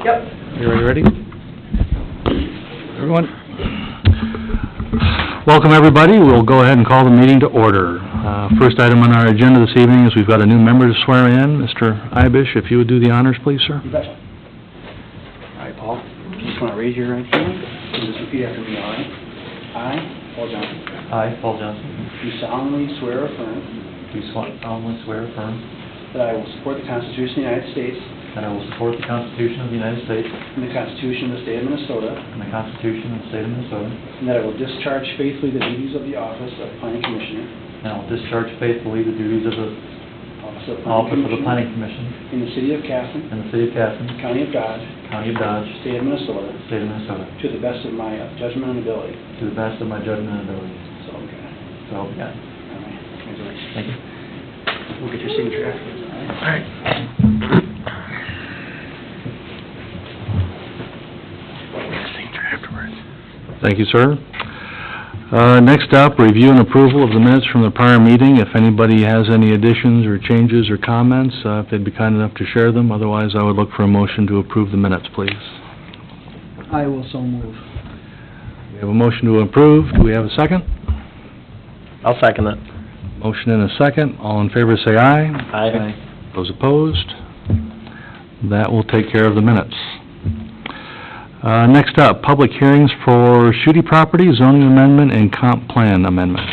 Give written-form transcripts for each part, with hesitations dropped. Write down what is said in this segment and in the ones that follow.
Yep. Everybody ready? Everyone? Welcome, everybody. We'll go ahead and call the meeting to order. First item on our agenda this evening is we've got a new member to swear in. Mr. Ibish, if you would do the honors, please, sir. You betcha. All right, Paul, just want to raise your right hand and just repeat after me. I, Paul Johnson, I, Paul Johnson, do solemnly swear or affirm do solemnly swear or affirm that I will support the Constitution of the United States that I will support the Constitution of the United States and the Constitution of the State of Minnesota, and the Constitution of the State of Minnesota, and that I will discharge faithfully the duties of the office of Planning Commissioner and I will discharge faithfully the duties of the Office of the Planning Commission in the City of Casson, in the City of Casson, County of Dodge, County of Dodge, State of Minnesota, State of Minnesota, to the best of my judgment and ability. to the best of my judgment and ability. So, okay. So help me God. All right. Congratulations. Thank you. We'll get your signature afterwards. All right. Thank you, sir. Next up, review and approval of the minutes from the prior meeting. If anybody has any additions or changes or comments, if they'd be kind enough to share them. Otherwise, I would look for a motion to approve the minutes, please. I will so move. We have a motion to approve. Do we have a second? I'll second it. Motion and a second. All in favor say aye. Aye. Those opposed? That will take care of the minutes. Next up, public hearings for Schutte property, zoning amendment, and comp plan amendment.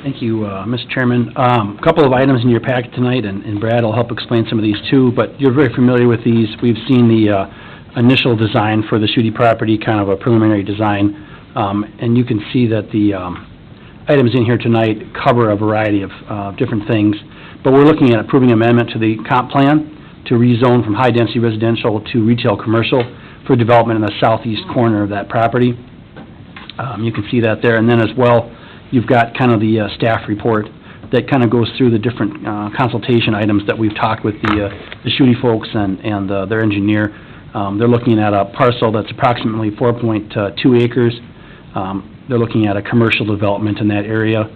Thank you, Mr. Chairman. A couple of items in your packet tonight, and Brad will help explain some of these too, but you're very familiar with these. We've seen the initial design for the Schutte property, kind of a preliminary design, and you can see that the items in here tonight cover a variety of different things, but we're looking at approving amendment to the comp plan to rezone from high-density residential to retail commercial for development in the southeast corner of that property. You can see that there, and then as well, you've got kind of the staff report that kind of goes through the different consultation items that we've talked with the Schutte folks and their engineer. They're looking at a parcel that's approximately 4.2 acres. They're looking at a commercial development in that area.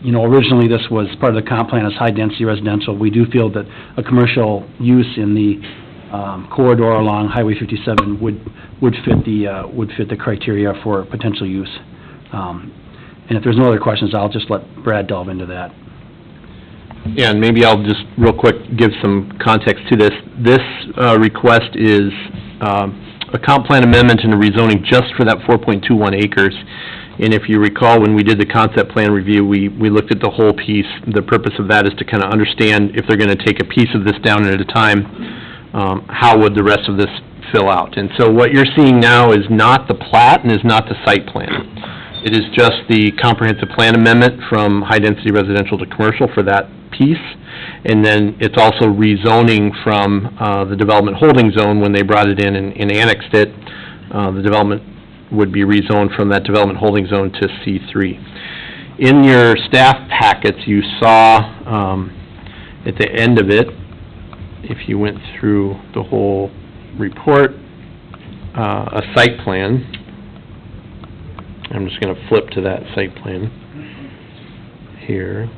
You know, originally this was part of the comp plan as high-density residential. We do feel that a commercial use in the corridor along Highway 57 would fit the criteria for potential use. And if there's no other questions, I'll just let Brad delve into that. Yeah, and maybe I'll just real quick give some context to this. This request is a comp plan amendment and a rezoning just for that 4.21 acres. And if you recall, when we did the concept plan review, we looked at the whole piece. The purpose of that is to kind of understand if they're going to take a piece of this down at a time, how would the rest of this fill out. And so what you're seeing now is not the plat and is not the site plan. It is just the comprehensive plan amendment from high-density residential to commercial for that piece. And then it's also rezoning from the development holding zone when they brought it in and annexed it. The development would be rezoned from that development holding zone to C3. In your staff packets, you saw at the end of it, if you went through the whole report, a site plan. I'm just going to flip to that site plan here.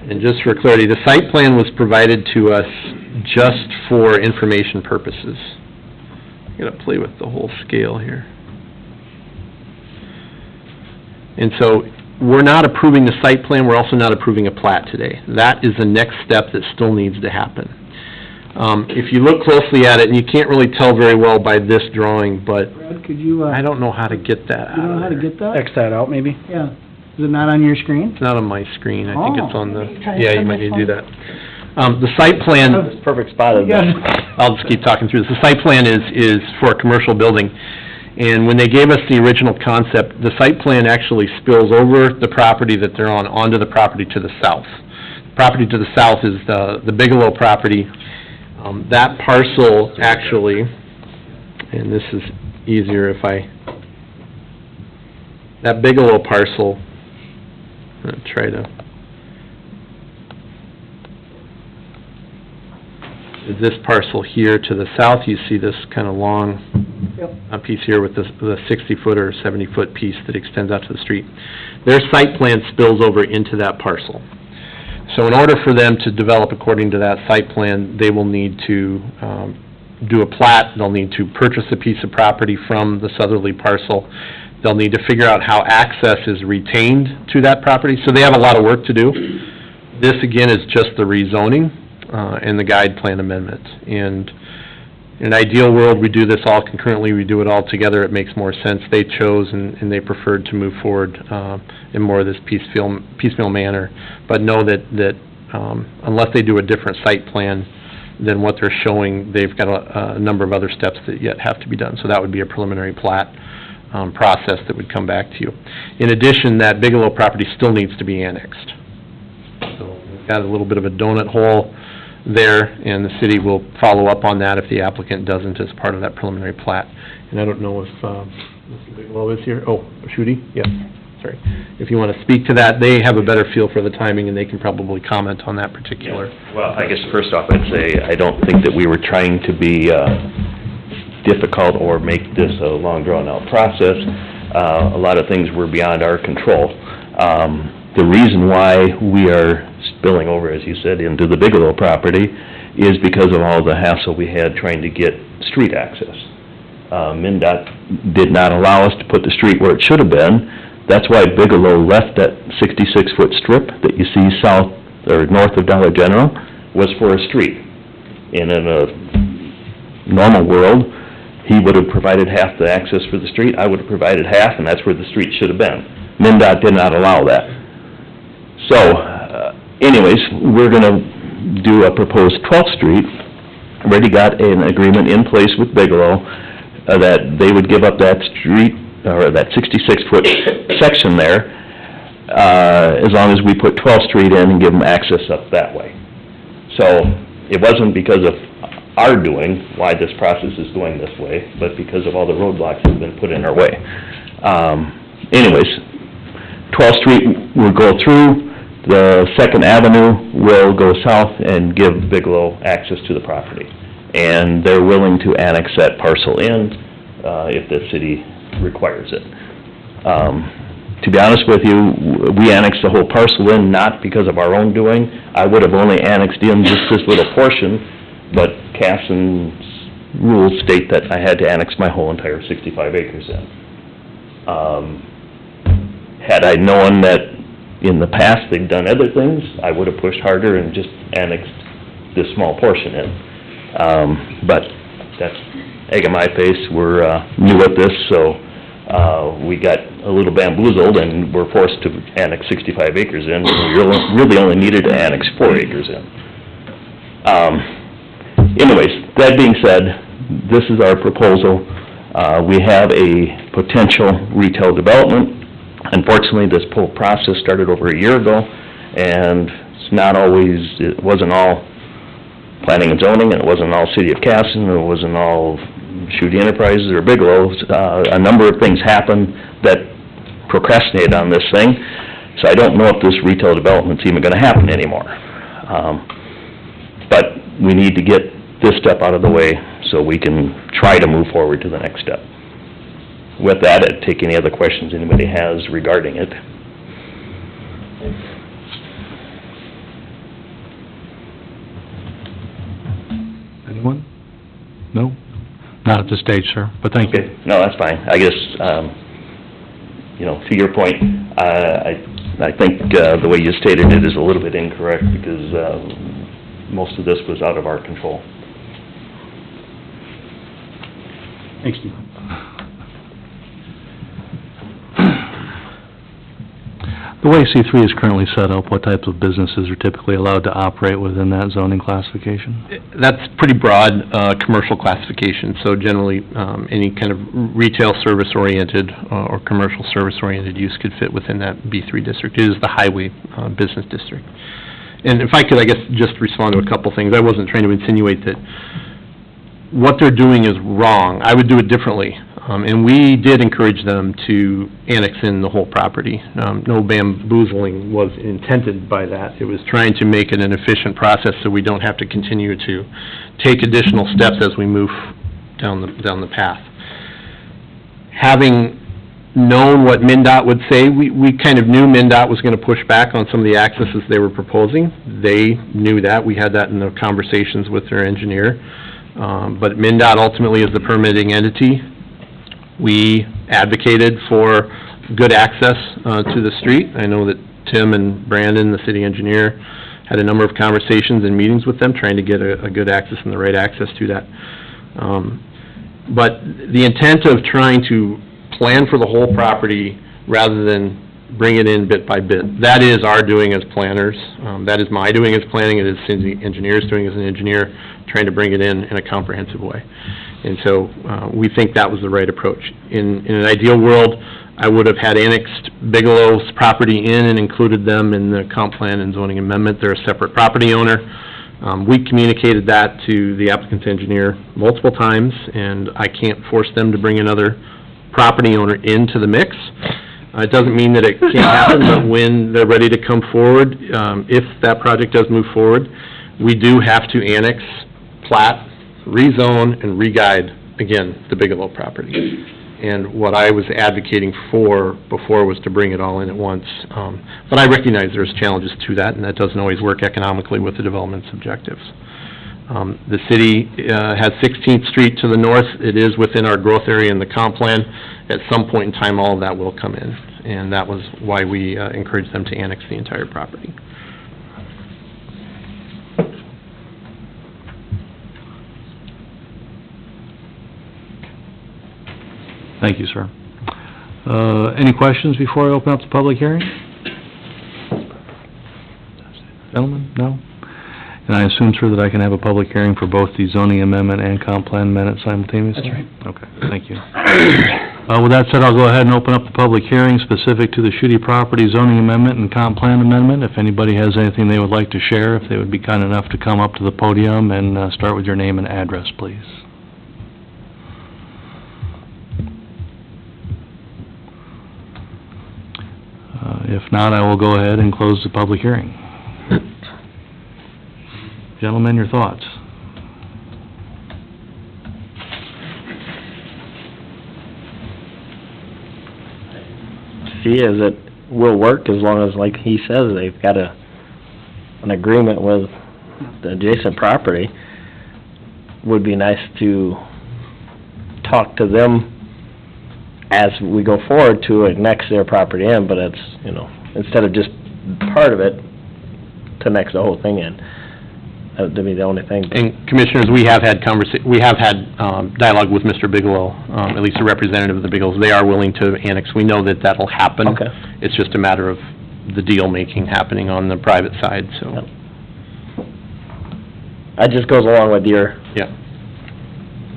And just for clarity, the site plan was provided to us just for information purposes. I'm going to play with the whole scale here. And so we're not approving the site plan, we're also not approving a plat today. That is the next step that still needs to happen. If you look closely at it, and you can't really tell very well by this drawing, but Brad, could you, I don't know how to get that out you know of how to there. get that? X that out, maybe? Yeah. Is it not on your screen? It's not on my screen, I think it's on the, Maybe try and yeah, you send might this need to do one. that. The site plan, Perfect spot of Yeah. I'll just keep talking through this. The site plan is for a commercial building. And when they gave us the original concept, the site plan actually spills over the property that they're on onto the property to the south. The property to the south is the Bigelow property. That parcel actually, and this is easier if that Bigelow parcel, I'm going to try to, this parcel here to the south, you see this kind of long piece here with the 60-foot or 70-foot piece that extends out to the street. Their site plan spills over into that parcel. So in order for them to develop according to that site plan, they will need to do a plat, they'll need to purchase a piece of property from the southerly parcel, they'll need to figure out how access is retained to that property, so they have a lot of work to do. This, again, is just the rezoning and the guide plan amendment. And in an ideal world, we do this all concurrently, we do it all together, it makes more sense. They chose and they preferred to move forward in more of this piecemeal manner, but know that unless they do a different site plan than what they're showing, they've got a number of other steps that yet have to be done. So that would be a preliminary plat process that would come back to you. In addition, that Bigelow property still needs to be annexed. So we've got a little bit of a donut hole there, and the city will follow up on that if the applicant doesn't as part of that preliminary plat. And I don't know if Mr. Bigelow is here. Oh, Shooty? Yes, sorry. If you want to speak to that, they have a better feel for the timing, and they can probably comment on that particular. Well, I guess first off, I'd say I don't think that we were trying to be difficult or make this a long, drawn-out process. A lot of things were beyond our control. The reason why we are spilling over, as you said, into the Bigelow property is because of all the hassle we had trying to get street access. MnDOT did not allow us to put the street where it should have been. That's why Bigelow left that 66-foot strip that you see south or north of Dollar General was for a street. And in a normal world, he would have provided half the access for the street, I would have provided half, and that's where the street should have been. MnDOT did not allow that. So, anyways, we're gonna do a proposed 12th Street. Already got an agreement in place with Bigelow that they would give up that street, or that 66-foot section there, as long as we put 12th Street in and give them access up that way. So, it wasn't because of our doing why this process is going this way, but because of all the roadblocks that have been put in our way. Anyways, 12th Street will go through, the 2nd Avenue will go south and give Bigelow access to the property. And they're willing to annex that parcel in if the city requires it. To be honest with you, we annexed the whole parcel in not because of our own doing. I would have only annexed in just this little portion, but Cassen's rules state that I had to annex my whole entire 65 acres in. Had I known that in the past they'd done other things, I would have pushed harder and just annexed this small portion in. But that's egg on my face, we're new at this, so we got a little bamboozled and we're forced to annex 65 acres in, and we really only needed to annex 4 acres in. Anyways, that being said, this is our proposal. We have a potential retail development. Unfortunately, this whole process started over a year ago, and it wasn't all planning and zoning, and it wasn't all City of Casson, and it wasn't all Shooty Enterprises or Bigelow. A number of things happened that procrastinated on this thing, so I don't know if this retail development's even gonna happen anymore. But we need to get this step out of the way so we can try to move forward to the next step. With that, I'd take any other questions anybody has regarding it. Anyone? No? Not at this stage, sir, but thank you. Okay, no, that's fine. I guess, to your point, I think the way you stated it is a little bit incorrect because most of this was out of our control. Thanks, Steve. The way C3 is currently set up, what types of businesses are typically allowed to operate within that zoning classification? That's pretty broad, commercial classification, so generally, any kind of retail service-oriented or commercial service-oriented use could fit within that B3 district. It is the highway business district. And if I could, I guess, just respond to a couple things. I wasn't trying to insinuate that what they're doing is wrong. I would do it differently. And we did encourage them to annex in the whole property. No bamboozling was intended by that. It was trying to make it an efficient process so we don't have to continue to take additional steps as we move down the path. Having known what MnDOT would say. We kind of knew MnDOT was gonna push back on some of the accesses they were proposing. They knew that. We had that in the conversations with their engineer. But MnDOT ultimately is the permitting entity. We advocated for good access to the street. I know that Tim and Brandon, the city engineer, had a number of conversations and meetings with them, trying to get a good access and the right access to that. But the intent of trying to plan for the whole property rather than bring it in bit by bit, that is our doing as planners. That is my doing as planning, it is the engineer's doing as an engineer, trying to bring it in a comprehensive way. And so, we think that was the right approach. In an ideal world, I would have had annexed Bigelow's property in and included them in the comp plan and zoning amendment. They're a separate property owner. We communicated that to the applicant's engineer multiple times, and I can't force them to bring another property owner into the mix. It doesn't mean that it can't happen, but when they're ready to come forward, if that project does move forward, we do have to annex, plat, rezone, and re-guide, again, the Bigelow property. And what I was advocating for before was to bring it all in at once. But I recognize there's challenges to that, and that doesn't always work economically with the development's objectives. The city has 16th Street to the north. It is within our growth area in the comp plan. At some point in time, all of that will come in, and that was why we encouraged them to annex the entire property. Thank you, sir. Any questions before I open up the public hearing? Gentlemen, no? And I assume, sir, that I can have a public hearing for both the zoning amendment and comp plan amendment simultaneously? That's right. Okay, thank you. With that said, I'll go ahead and open up the public hearing specific to the Schutte property zoning amendment and comp plan amendment. If anybody has anything they would like to share, if they would be kind enough to come up to the podium and start with your name and address, please. If not, I will go ahead and close the public hearing. Gentlemen, your thoughts? See is it will work as long as, like he says, they've got an agreement with the adjacent property. Would be nice to talk to them as we go forward to annex their property in, but it's, you know, instead of just part of it, to annex the whole thing in. That would be the only thing. And Commissioners, we have had dialogue with Mr. Bigelow, at least a representative of the Bigelows. They are willing to annex. We know that that'll happen. Okay. It's just a matter of the deal-making happening on the private side, so. Yep. That just goes along with your Yeah.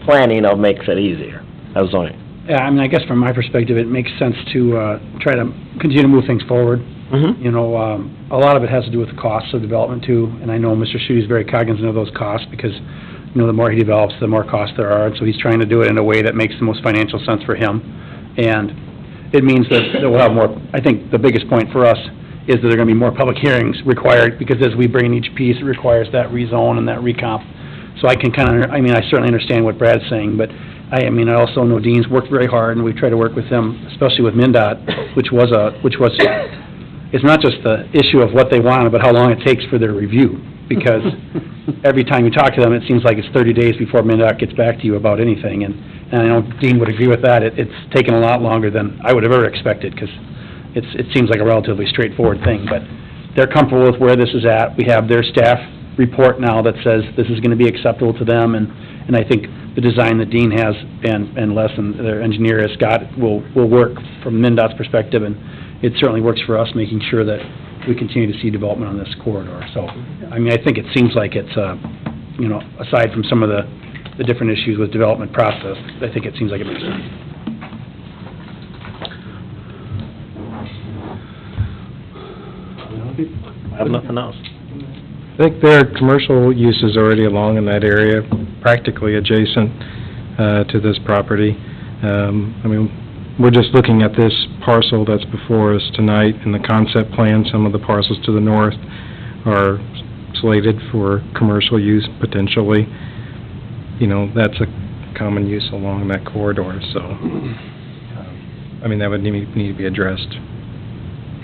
planning of makes it easier. That was only. Yeah, I mean, I guess from my perspective, it makes sense to try to continue to move things forward. Mm-hmm. You know, a lot of it has to do with the costs of development too, and I know Mr. Schutte is very cognizant of those costs because, you know, the more he develops, the more costs there are, and so he's trying to do it in a way that makes the most financial sense for him. And it means that we'll have more, I think the biggest point for us is that there are going to be more public hearings required, because as we bring in each piece, it requires that rezone and that recomp. So I can I certainly understand what Brad's saying, but I also know Dean's worked very hard, and we've tried to work with them, especially with MnDOT, which was, it's not just the issue of what they wanted, but how long it takes for their review, because every time you talk to them, it seems like it's 30 days before MnDOT gets back to you about anything, and I know Dean would agree with that. It's taken a lot longer than I would have ever expected, because it seems like a relatively straightforward thing, but they're comfortable with where this is at. We have their staff report now that says this is going to be acceptable to them, and I think the design that Dean has and Les and their engineer has got will work from MnDOT's perspective, and it certainly works for us, making sure that we continue to see development on this corridor. So, I think it seems like it's, aside from some of the different issues with development process, I think it seems like it makes sense. I have nothing else. I think there are commercial uses already along in that area, practically adjacent to this property. We're just looking at this parcel that's before us tonight in the concept plan. Some of the parcels to the north are slated for commercial use potentially. That's a common use along that corridor, so I mean, that would need to be addressed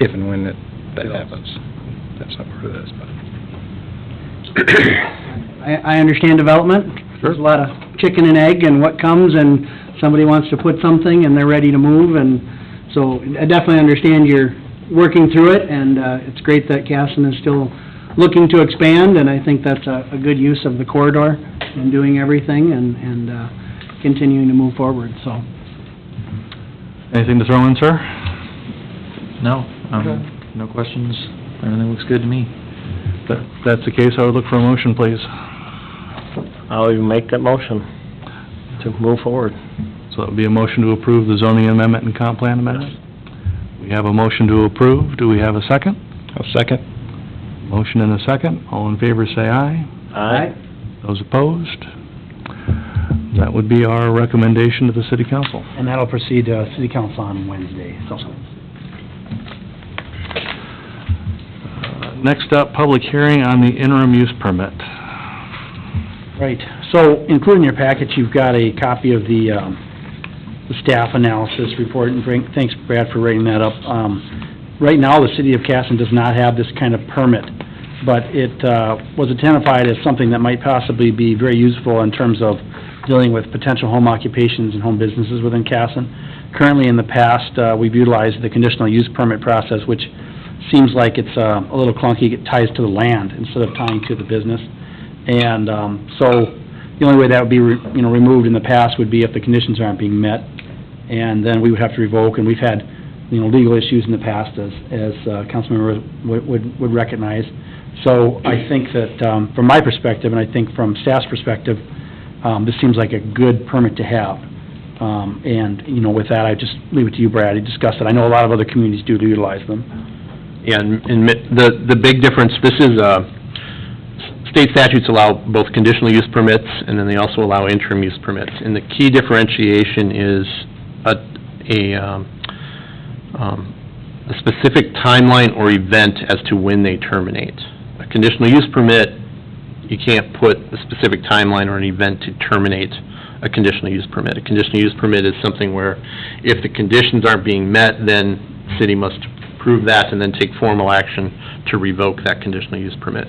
if and when that happens. That's not part of this, but... I understand development. There's a lot of chicken and egg and what comes, and somebody wants to put something and they're ready to move, and so I definitely understand you're working through it, and it's great that Casson is still looking to expand, and I think that's a good use of the corridor and doing everything and continuing to move forward, so. Anything to throw in, sir? No, no questions. Everything looks good to me. If that's the case, I would look for a motion, please. I'll even make that motion to move forward. So that would be a motion to approve the zoning amendment and comp plan amendment. We have a motion to approve. Do we have a second? I'll second. Motion and a second. All in favor, say aye. Aye. Those opposed? That would be our recommendation to the city council. And that'll proceed to city council on Wednesday, so. Next up, public hearing on the interim use permit. Right, so included in your package, you've got a copy of the staff analysis report, and thanks Brad for writing that up. Right now, the city of Casson does not have this kind of permit, but it was identified as something that might possibly be very useful in terms of dealing with potential home occupations and home businesses within Casson. Currently, in the past, we've utilized the conditional use permit process, which seems like it's a little clunky. It ties to the land instead of tying to the business. And so the only way that would be removed in the past would be if the conditions aren't being met, and then we would have to revoke. And we've had legal issues in the past, as Councilmember would recognize. So I think that from my perspective, and I think from staff's perspective, this seems like a good permit to have. And with that, I just leave it to you, Brad, to discuss it. I know a lot of other communities do utilize them. Yeah, and the big difference, this is, state statutes allow both conditional use permits, and then they also allow interim use permits. And the key differentiation is a specific timeline or event as to when they terminate. A conditional use permit, you can't put a specific timeline or an event to terminate a conditional use permit. A conditional use permit is something where if the conditions aren't being met, then city must prove that and then take formal action to revoke that conditional use permit.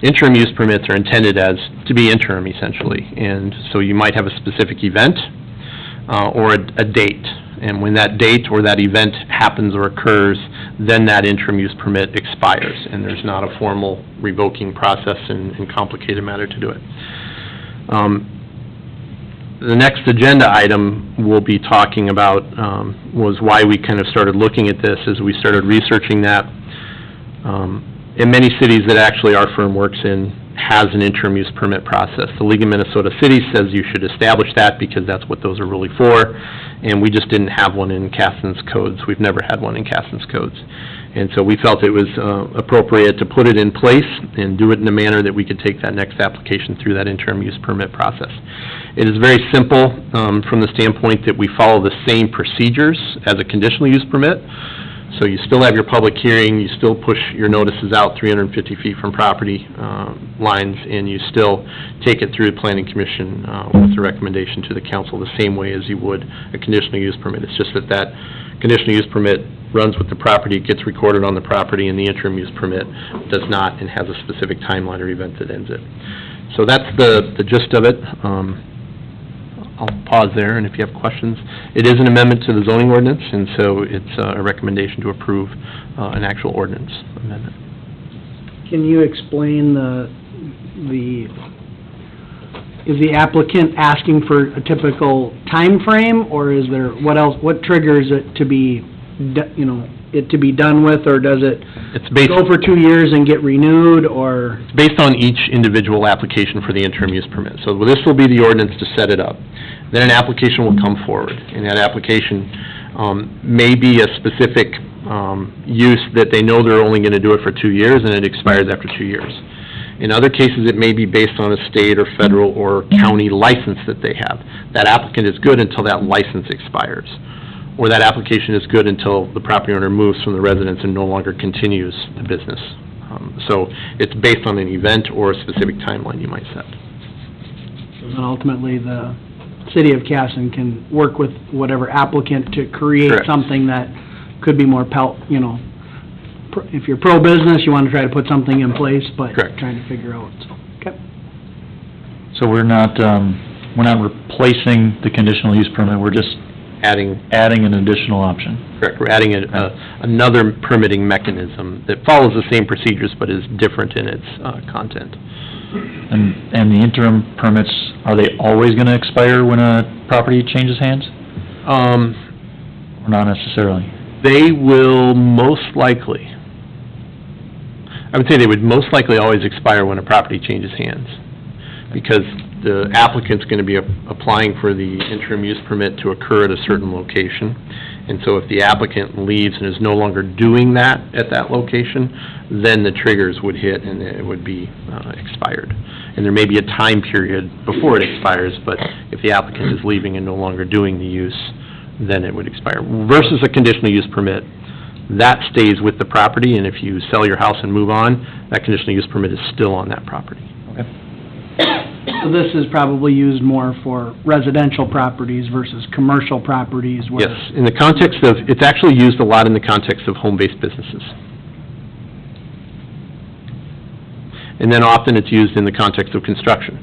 Interim use permits are intended to be interim, essentially, and so you might have a specific event or a date, and when that date or that event happens or occurs, then that interim use permit expires, and there's not a formal revoking process and complicated matter to do it. The next agenda item we'll be talking about was why we kind of started looking at this as we started researching that. In many cities that actually our firm works in has an interim use permit process. The League of Minnesota Cities says you should establish that because that's what those are really for, and we just didn't have one in Casson's codes. We've never had one in Casson's codes. And so we felt it was appropriate to put it in place and do it in a manner that we could take that next application through that interim use permit process. It is very simple from the standpoint that we follow the same procedures as a conditional use permit. So you still have your public hearing, you still push your notices out 350 feet from property lines, and you still take it through the Planning Commission with the recommendation to the council the same way as you would a conditional use permit. It's just that conditional use permit runs with the property, gets recorded on the property, and the interim use permit does not and has a specific timeline or event that ends it. So that's the gist of it. I'll pause there, and if you have questions. It is an amendment to the zoning ordinance, and so it's a recommendation to approve an actual ordinance amendment. Can you explain is the applicant asking for a typical time frame, or is there, what triggers it to be, done with, or does it go for 2 years and get renewed, or? It's based on each individual application for the interim use permit. So this will be the ordinance to set it up. Then an application will come forward, and that application may be a specific use that they know they're only going to do it for 2 years, and it expires after 2 years. In other cases, it may be based on a state or federal or county license that they have. That applicant is good until that license expires, or that application is good until the property owner moves from the residence and no longer continues the business. So it's based on an event or a specific timeline you might set. And ultimately, the city of Casson can work with whatever applicant to create Correct. something that could be more if you're pro-business, you want to try to put something in place, but Correct. trying to figure out, so, okay. So we're not replacing the conditional use permit, we're just Adding, adding an additional option. correct, we're adding another permitting mechanism that follows the same procedures but is different in its content. And the interim permits, are they always gonna expire when a property changes hands? Or not necessarily? They will most likely, I would say they would most likely always expire when a property changes hands, because the applicant's gonna be applying for the interim use permit to occur at a certain location. And so if the applicant leaves and is no longer doing that at that location, then the triggers would hit and it would be expired. And there may be a time period before it expires, but if the applicant is leaving and no longer doing the use, then it would expire. Versus a conditional use permit, that stays with the property, and if you sell your house and move on, that conditional use permit is still on that property. So this is probably used more for residential properties versus commercial properties where... Yes, in the context of, it's actually used a lot in the context of home-based businesses. And then often it's used in the context of construction.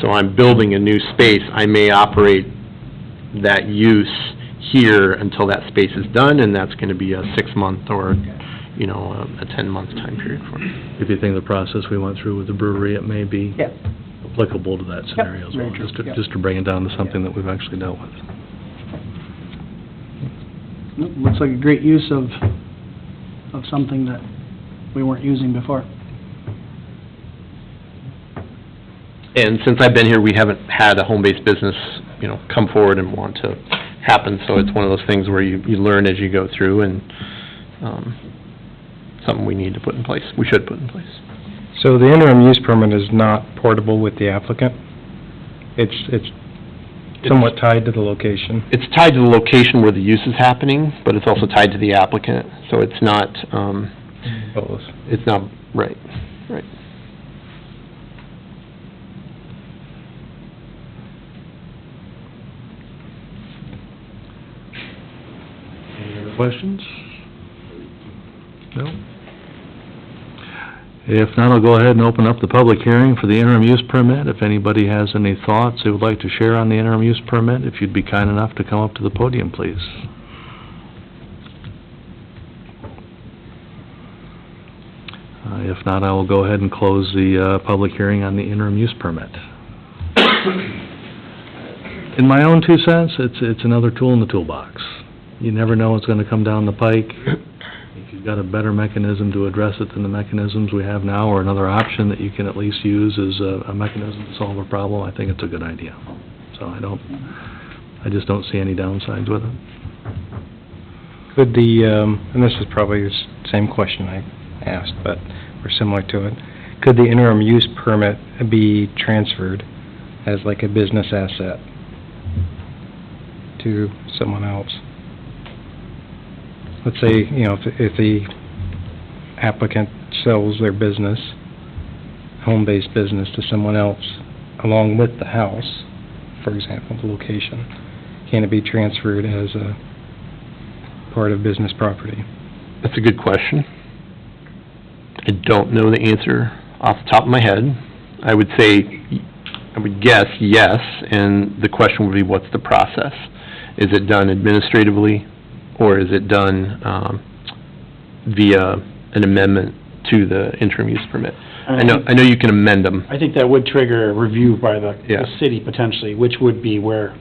So I'm building a new space, I may operate that use here until that space is done, and that's gonna be a 6-month or, a 10-month time period for it. If you think the process we went through with the brewery, it may be Yeah. applicable to that scenario as well, very true, yeah. just to bring it down to something that we've actually dealt with. Looks like a great use of something that we weren't using before. And since I've been here, we haven't had a home-based business, come forward and want to happen, so it's one of those things where you learn as you go through, and, something we need to put in place, we should put in place. So the interim use permit is not portable with the applicant? It's somewhat tied to the location? It's tied to the location where the use is happening, but it's also tied to the applicant, so it's not, Both. it's not, right. Any other questions? No? If not, I'll go ahead and open up the public hearing for the interim use permit. If anybody has any thoughts they would like to share on the interim use permit, if you'd be kind enough to come up to the podium, please. If not, I will go ahead and close the public hearing on the interim use permit. In my own 2 cents, it's another tool in the toolbox. You never know what's gonna come down the pike. If you've got a better mechanism to address it than the mechanisms we have now, or another option that you can at least use as a mechanism to solve a problem, I think it's a good idea. So I just don't see any downsides with it. Could and this is probably the same question I asked, but, or similar to it, could the interim use permit be transferred as like a business asset to someone else? Let's say, if the applicant sells their business, home-based business, to someone else, along with the house, for example, the location, can it be transferred as a part of business property? That's a good question. I don't know the answer off the top of my head. I would guess yes, and the question would be, what's the process? Is it done administratively, or is it done via an amendment to the interim use permit? I know you can amend them. I think that would trigger a review by the Yeah. city potentially, which would be where,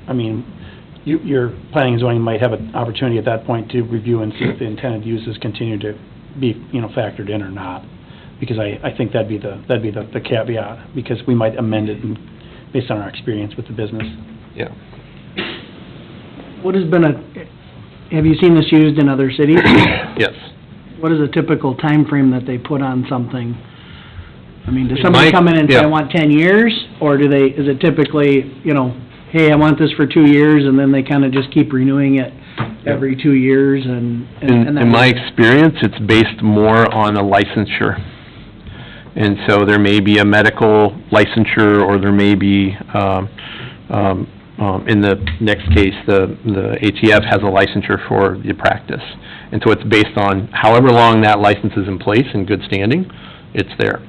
your planning and zoning might have an opportunity at that point to review and see if the intended uses continue to be, factored in or not. Because I think that'd be the caveat, because we might amend it based on our experience with the business. Yeah. Have you seen this used in other cities? Yes. What is a typical time frame that they put on something? Does somebody come in and say, yeah. I want 10 years? Or is it typically, hey, I want this for 2 years, and then they kind of just keep renewing it every 2 years, and In my experience, it's based more on a licensure. And so there may be a medical licensure, or there may be in the next case, the ATF has a licensure for the practice. And so it's based on however long that license is in place in good standing, it's there.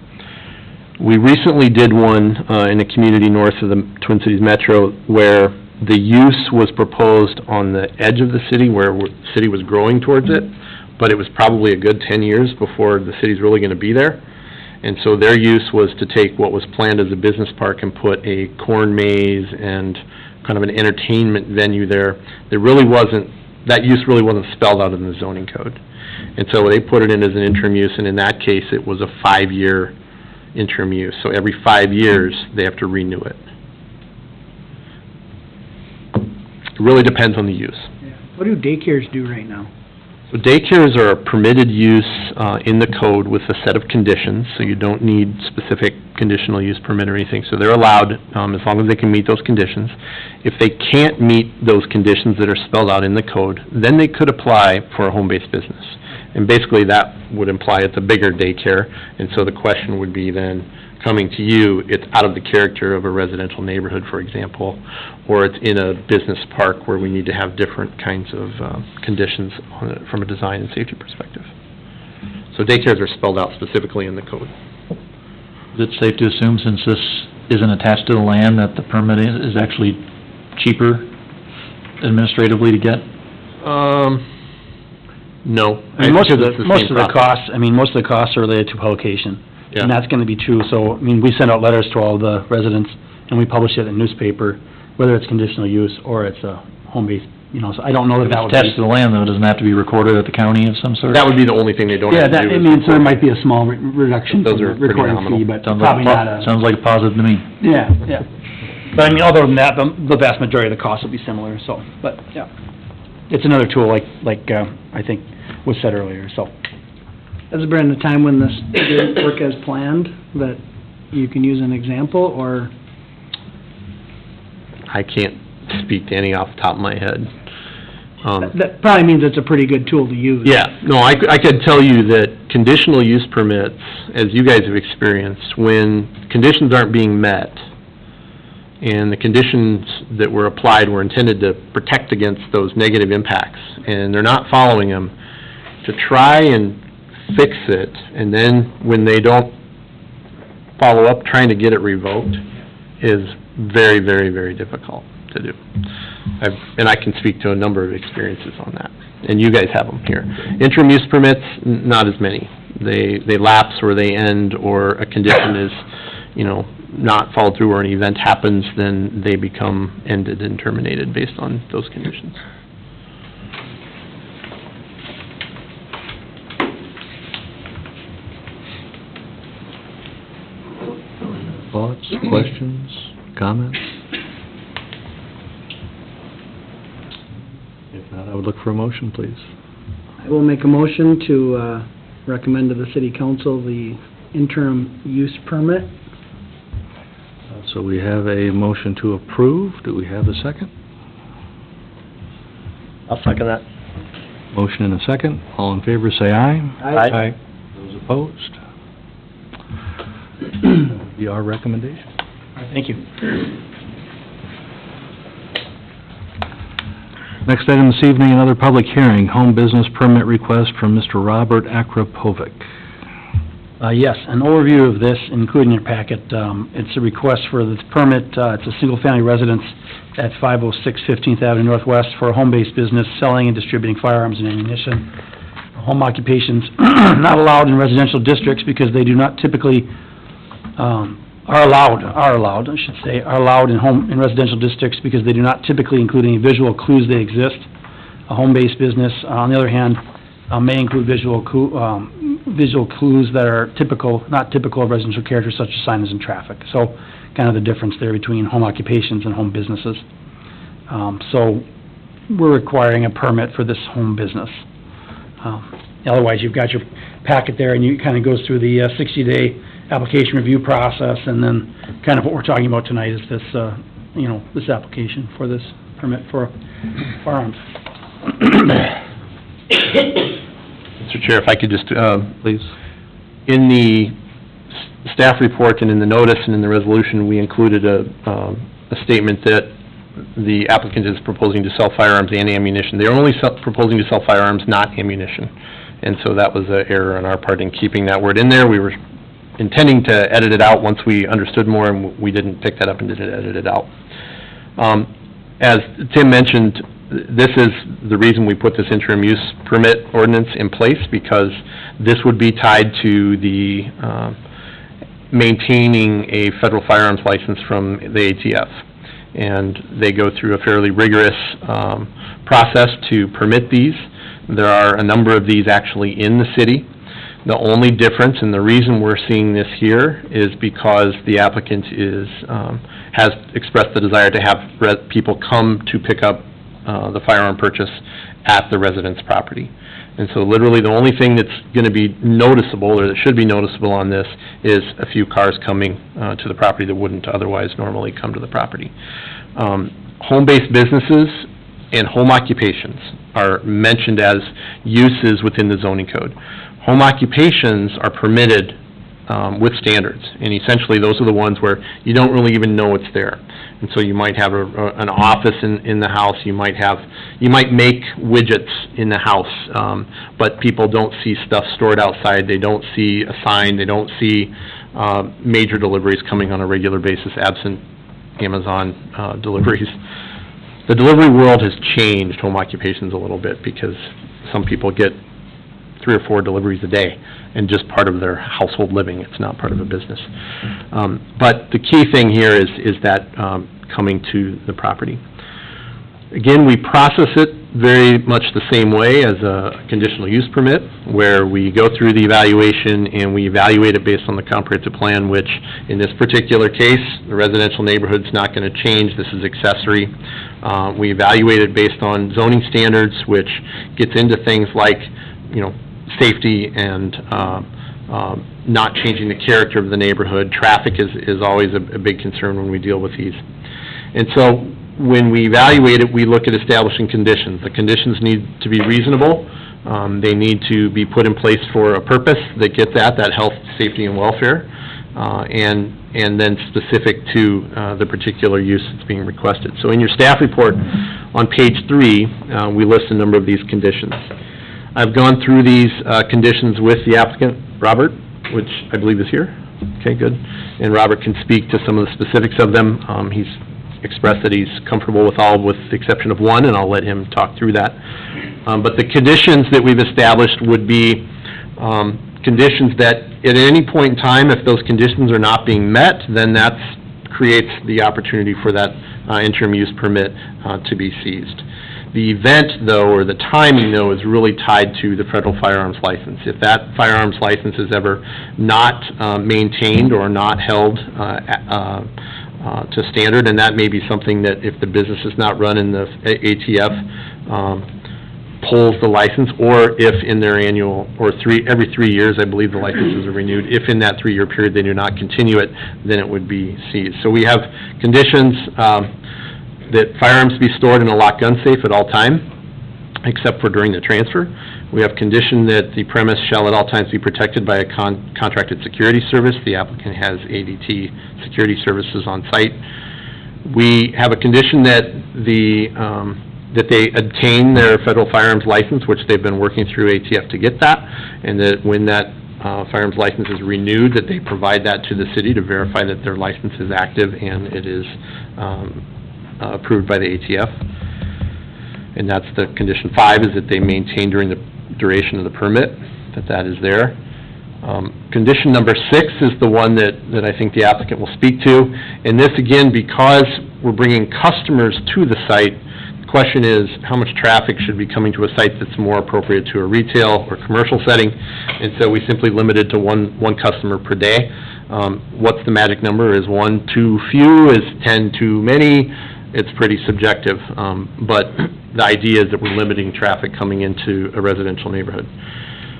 We recently did one in a community north of the Twin Cities Metro where the use was proposed on the edge of the city where the city was growing towards it, but it was probably a good 10 years before the city's really going to be there. And so their use was to take what was planned as a business park and put a corn maze and kind of an entertainment venue there. There really wasn't, that use really wasn't spelled out in the zoning code. And so they put it in as an interim use, and in that case, it was a 5-year interim use. So every 5 years, they have to renew it. It really depends on the use. What do daycares do right now? So daycares are a permitted use in the code with a set of conditions, so you don't need specific conditional use permit or anything. So they're allowed as long as they can meet those conditions. If they can't meet those conditions that are spelled out in the code, then they could apply for a home-based business. And basically that would imply it's a bigger daycare, and so the question would be then, coming to you, it's out of the character of a residential neighborhood, for example, or it's in a business park where we need to have different kinds of conditions on it from a design and safety perspective. So daycares are spelled out specifically in the code. Is it safe to assume, since this isn't attached to the land, that the permit is actually cheaper administratively to get? No. I mean, most of the costs. most of the costs are related to publication. Yeah. And that's gonna be true, so, I mean, we send out letters to all the residents, and we publish it in the newspaper, whether it's conditional use or it's a home-based, so I don't know that that would be... Attached to the land, though, doesn't it have to be recorded at the county of some sort? That would be the only thing they don't Yeah, have to that, do. I mean, so there might be a small reduction Those from are the pretty recording nominal. fee, but Sounds probably like, not a... sounds like a positive to me. Yeah, yeah. But I mean, other than that, the vast majority of the costs will be similar, so, but, yeah. It's another tool, like I think was said earlier, so. Has there been a time when this didn't work as planned, that you can use an example, or? I can't speak to any off the top of my head. That probably means it's a pretty good tool to use. Yeah, no, I could tell you that conditional use permits, as you guys have experienced, when conditions aren't being met, and the conditions that were applied were intended to protect against those negative impacts, and they're not following them, to try and fix it, and then when they don't follow up, trying to get it revoked, is very, very, very difficult to do. And I can speak to a number of experiences on that, and you guys have them here. Interim use permits, not as many. They lapse or they end, or a condition is, not followed through, or an event happens, then they become ended and terminated based on those conditions. Thoughts, questions, comments? If not, I would look for a motion, please. I will make a motion to recommend to the city council the interim use permit. So we have a motion to approve. Do we have a second? I'll second that. Motion and a second. All in favor, say aye. Aye. Those opposed? That would be our recommendation. Thank you. Next item this evening, another public hearing, home business permit request from Mr. Robert Akrapovic. Yes, an overview of this, including your packet. It's a request for this permit. It's a single-family residence at 506 15th Avenue Northwest for a home-based business selling and distributing firearms and ammunition. Home occupations not allowed in residential districts because they do not typically, are allowed in residential districts because they do not typically include any visual clues they exist. A home-based business, on the other hand, may include visual clues that are not typical of residential characters such as signage and traffic. So, kind of the difference there between home occupations and home businesses. So, we're requiring a permit for this home business. Otherwise, you've got your packet there, and it kind of goes through the 60-day application review process, and then kind of what we're talking about tonight is this, this application for this permit for firearms. Mr. Chair, if I could just, Please. in the staff report and in the notice and in the resolution, we included a statement that the applicant is proposing to sell firearms and ammunition. They're only proposing to sell firearms, not ammunition. And so that was an error on our part in keeping that word in there. We were intending to edit it out once we understood more, and we didn't pick that up and didn't edit it out. As Tim mentioned, this is the reason we put this interim use permit ordinance in place, because this would be tied to the maintaining a federal firearms license from the ATF. And they go through a fairly rigorous process to permit these. There are a number of these actually in the city. The only difference, and the reason we're seeing this here, is because the applicant has expressed the desire to have people come to pick up the firearm purchase at the resident's property. And so literally the only thing that's going to be noticeable, or that should be noticeable on this, is a few cars coming to the property that wouldn't otherwise normally come to the property. Home-based businesses and home occupations are mentioned as uses within the zoning code. Home occupations are permitted with standards, and essentially those are the ones where you don't really even know it's there. And so you might have an office in the house, you might make widgets in the house, but people don't see stuff stored outside, they don't see a sign, they don't see major deliveries coming on a regular basis absent Amazon deliveries. The delivery world has changed home occupations a little bit, because some people get 3 or 4 deliveries a day, and just part of their household living. It's not part of a business. But the key thing here is that coming to the property. Again, we process it very much the same way as a conditional use permit, where we go through the evaluation and we evaluate it based on the comprehensive plan, which in this particular case, the residential neighborhood's not going to change. This is accessory. We evaluate it based on zoning standards, which gets into things like, safety and not changing the character of the neighborhood. Traffic is always a big concern when we deal with these. And so when we evaluate it, we look at establishing conditions. The conditions need to be reasonable. They need to be put in place for a purpose that gets at that health, safety, and welfare, and then specific to the particular use that's being requested. So in your staff report on page 3, we list a number of these conditions. I've gone through these conditions with the applicant, Robert, which I believe is here. Okay, good. And Robert can speak to some of the specifics of them. He's expressed that he's comfortable with all, with the exception of one, and I'll let him talk through that. But the conditions that we've established would be conditions that at any point in time, if those conditions are not being met, then that creates the opportunity for that interim use permit to be seized. The event, though, or the timing, though, is really tied to the federal firearms license. If that firearms license is ever not maintained or not held to standard, and that may be something that if the business is not run in the ATF, pulls the license, or if in their annual, or every 3 years, I believe the licenses are renewed, if in that 3-year period they do not continue it, then it would be seized. So we have conditions that firearms be stored in a locked gun safe at all time, except for during the transfer. We have condition that the premise shall at all times be protected by a contracted security service. The applicant has ADT security services on site. We have a condition that that they obtain their federal firearms license, which they've been working through ATF to get that, and that when that firearms license is renewed, that they provide that to the city to verify that their license is active and it is approved by the ATF. And that's the condition 5, is that they maintain during the duration of the permit, that is there. Condition number 6 is the one that I think the applicant will speak to. And this, again, because we're bringing customers to the site, the question is how much traffic should be coming to a site that's more appropriate to a retail or commercial setting. And so we simply limited to one customer per day. What's the magic number? Is 1 too few? Is 10 too many? It's pretty subjective, but the idea is that we're limiting traffic coming into a residential neighborhood.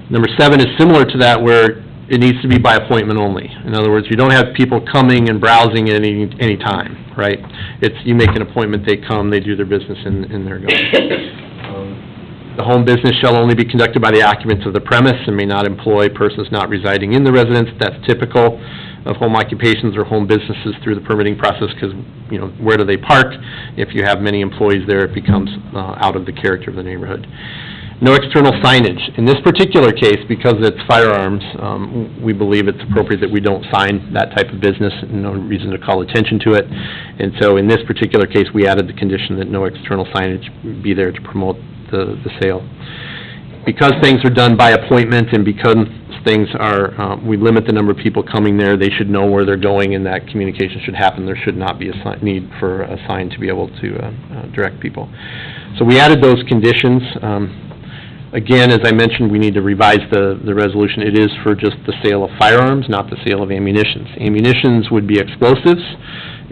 Number 7 is similar to that, where it needs to be by appointment only. In other words, you don't have people coming and browsing at any time, right? It's, you make an appointment, they come, they do their business, and they're going. The home business shall only be conducted by the occupants of the premise and may not employ persons not residing in the residence. That's typical. of home occupations or home businesses through the permitting process, because, you know, where do they park? If you have many employees there, it becomes out of the character of the neighborhood. No external signage. In this particular case, because it's firearms, we believe it's appropriate that we don't sign that type of business, no reason to call attention to it. And so in this particular case, we added the condition that no external signage would be there to promote the sale. Because things are done by appointment and because things are, we limit the number of people coming there, they should know where they're going and that communication should happen. There should not be a need for a sign to be able to direct people. So we added those conditions. Again, as I mentioned, we need to revise the resolution. It is for just the sale of firearms, not the sale of ammunitions. Ammunitions would be explosives,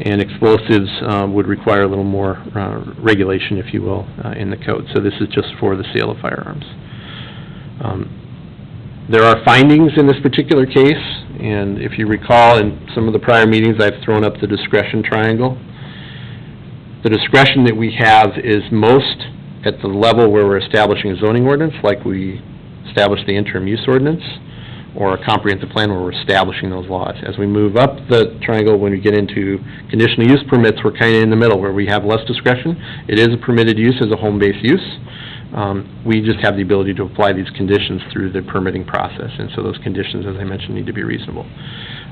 and explosives would require a little more regulation, if you will, in the code. So this is just for the sale of firearms. There are findings in this particular case, and if you recall, in some of the prior meetings, I've thrown up the discretion triangle. The discretion that we have is most at the level where we're establishing a zoning ordinance, like we established the interim use ordinance, or a comprehensive plan where we're establishing those laws. As we move up the triangle, when we get into conditional use permits, we're kind of in the middle, where we have less discretion. It is a permitted use as a home-based use. We just have the ability to apply these conditions through the permitting process, and so those conditions, as I mentioned, need to be reasonable.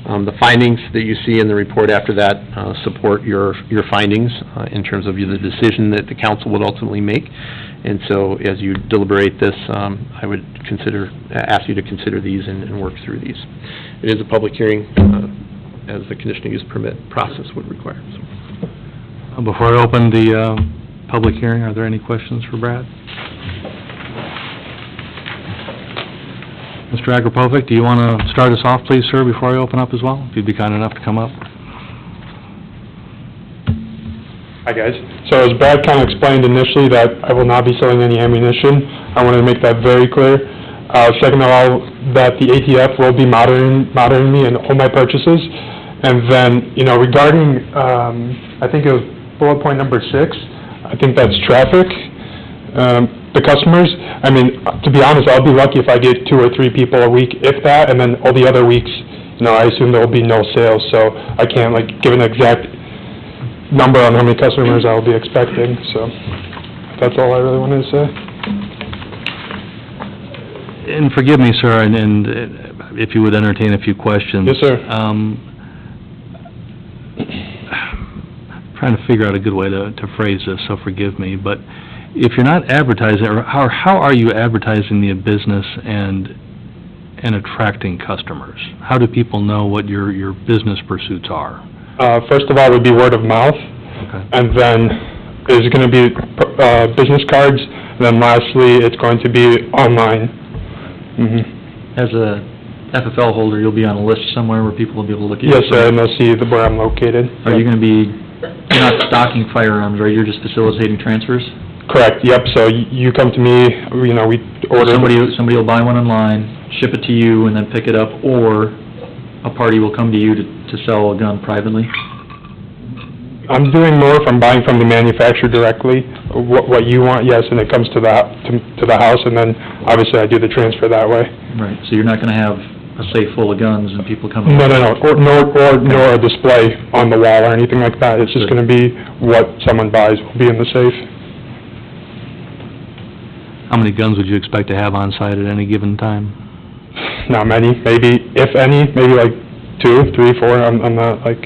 The findings that you see in the report after that support your findings in terms of the decision that the council would ultimately make. And so as you deliberate this, I would ask you to consider these and work through these. It is a public hearing, as the conditional use permit process would require. So. Before I open the public hearing, are there any questions for Brad? Mr. Agrapovic, do you want to start us off, please, sir, before I open up as well? If you'd be kind enough to come up. Hi, guys. So as Brad kind of explained initially that I will not be selling any ammunition, I wanted to make that very clear. Second of all, that the ATF will be monitoring me in all my purchases. And then, you know, regarding, I think it was bullet point number 6, I think that's traffic. The customers, I mean, to be honest, I'll be lucky if I get 2 or 3 people a week, if that, and then all the other weeks, you know, I assume there will be no sales, so I can't, like, give an exact number on how many customers I will be expecting, so that's all I really wanted to say. And forgive me, sir, and if you would entertain a few questions. Yes, sir. Trying to figure out a good way to phrase this, so forgive me, but if you're not advertising, or how are you advertising the business and attracting customers? How do people know what your business pursuits are? First of all, it would be word of mouth, Okay. and then there's going to be business cards, and then lastly, it's going to be online. As a FFL holder, you'll be on a list somewhere where people will be able to look at you? Yes, sir, and they'll see where I'm located. Are you gonna be, you're not stocking firearms, right? You're just facilitating transfers? Correct, yep, so you come to me, you know, we order... Somebody will buy one online, ship it to you, and then pick it up, or a party will come to you to sell a gun privately? I'm doing more from buying from the manufacturer directly, what you want, yes, and it comes to the house, and then obviously I do the transfer that way. Right, so you're not gonna have a safe full of guns and people coming... No, nor a display on the wall or anything like that, it's just gonna be what someone buys will be in the safe. How many guns would you expect to have on site at any given time? Not many, maybe, if any, maybe like 2, 3, 4, I'm not like...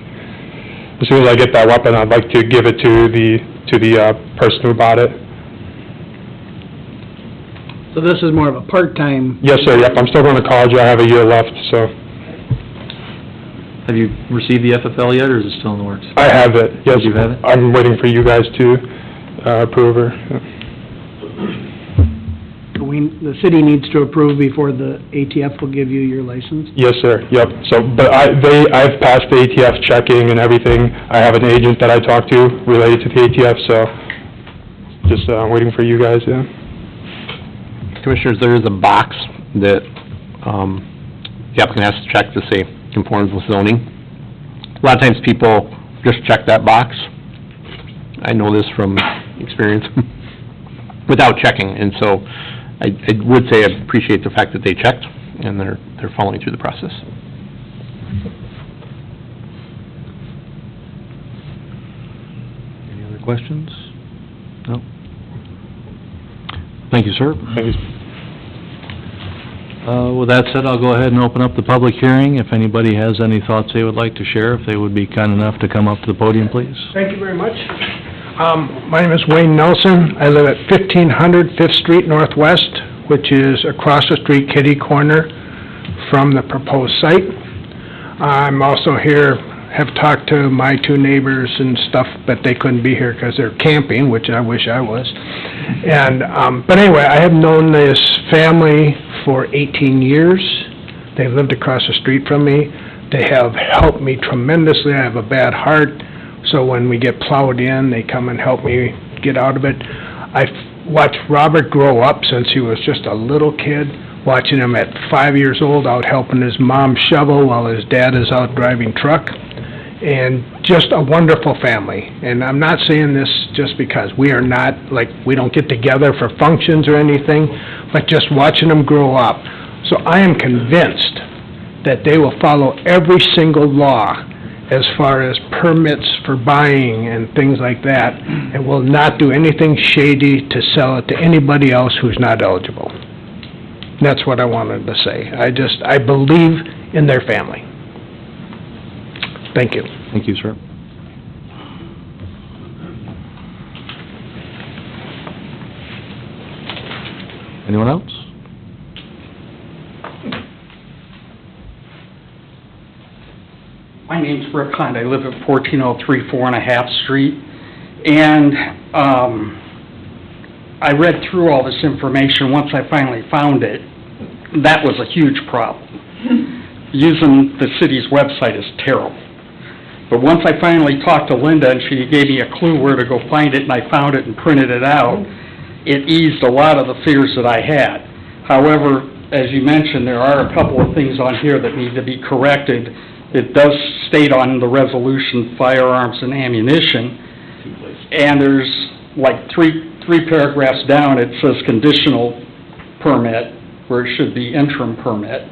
As soon as I get that weapon, I'd like to give it to the person who bought it. So this is more of a part-time... Yes, sir, yep, I'm still going to college, I have a year left, so... Have you received the FFL yet, or is it still in the works? I have it, yes. You have it? I'm waiting for you guys to approve her. The city needs to approve before the ATF will give you your license? Yes, sir, yep, so, but I've passed the ATF checking and everything. I have an agent that I talk to related to the ATF, so just waiting for you guys, yeah. Commissioners, there is a box that the applicant has to check to say conforms with zoning. A lot of times people just check that box. I know this from experience, without checking, and so I would say I appreciate the fact that they checked and they're following through the process. Questions? No? Thank you, sir. Thank you. With that said, I'll go ahead and open up the public hearing. If anybody has any thoughts they would like to share, if they would be kind enough to come up to the podium, please. Thank you very much. My name is Wayne Nelson. I live at 1500 Fifth Street Northwest, which is across the street, kitty corner from the proposed site. I'm also here, have talked to my two neighbors and stuff, but they couldn't be here because they're camping, which I wish I was. And, but anyway, I have known this family for 18 years. They've lived across the street from me. They have helped me tremendously. I have a bad heart, so when we get plowed in, they come and help me get out of it. I've watched Robert grow up since he was just a little kid, watching him at 5 years old out helping his mom shovel while his dad is out driving truck. And just a wonderful family. And I'm not saying this just because we are not, like, we don't get together for functions or anything, but just watching them grow up. So I am convinced that they will follow every single law as far as permits for buying and things like that, and will not do anything shady to sell it to anybody else who's not eligible. That's what I wanted to say. I believe in their family. Thank you. Thank you, sir. Anyone else? My name's Rick Hunt. I live at 1403 4.5 Street, and I read through all this information. Once I finally found it, that was a huge problem. Using the city's website is terrible. But once I finally talked to Linda, and she gave me a clue where to go find it, and I found it and printed it out, it eased a lot of the fears that I had. However, as you mentioned, there are a couple of things on here that need to be corrected. It does state on the resolution firearms and ammunition, and there's like three paragraphs down, it says conditional permit, where it should be interim permit.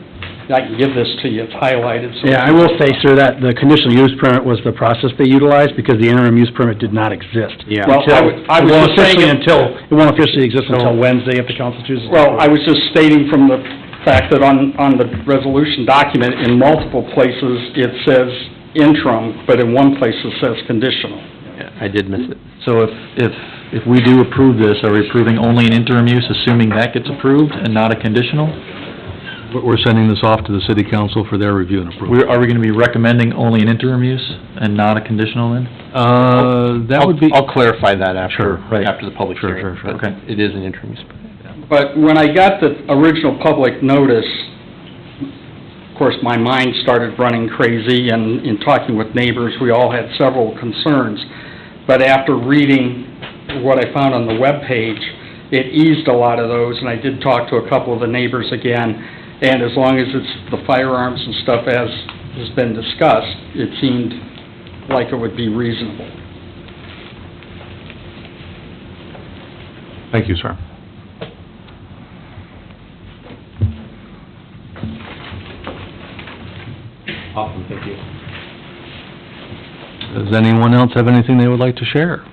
I can give this to you, it's highlighted. So Yeah, I will say, sir, that the conditional use permit was the process they utilized because the interim use permit did not exist. Yeah. Well, I was just saying It won't officially exist until Wednesday if the council chooses. Well, I was just stating from the fact that on the resolution document, in multiple places, it says interim, but in one place it says conditional. Yeah, I did miss it. So if we do approve this, are we approving only an interim use, assuming that gets approved and not a conditional? We're sending this off to the city council for their review and approval. Are we gonna be recommending only an interim use and not a conditional then? That would be... I'll clarify that after, Sure, right. after the public Sure, hearing. sure, sure. but It is an interim use. But when I got the original public notice, of course, my mind started running crazy, and in talking with neighbors, we all had several concerns. But after reading what I found on the webpage, it eased a lot of those, and I did talk to a couple of the neighbors again, and as long as it's the firearms and stuff as has been discussed, it seemed like it would be reasonable. Thank you, sir. Awesome, thank you. Does anyone else have anything they would like to share?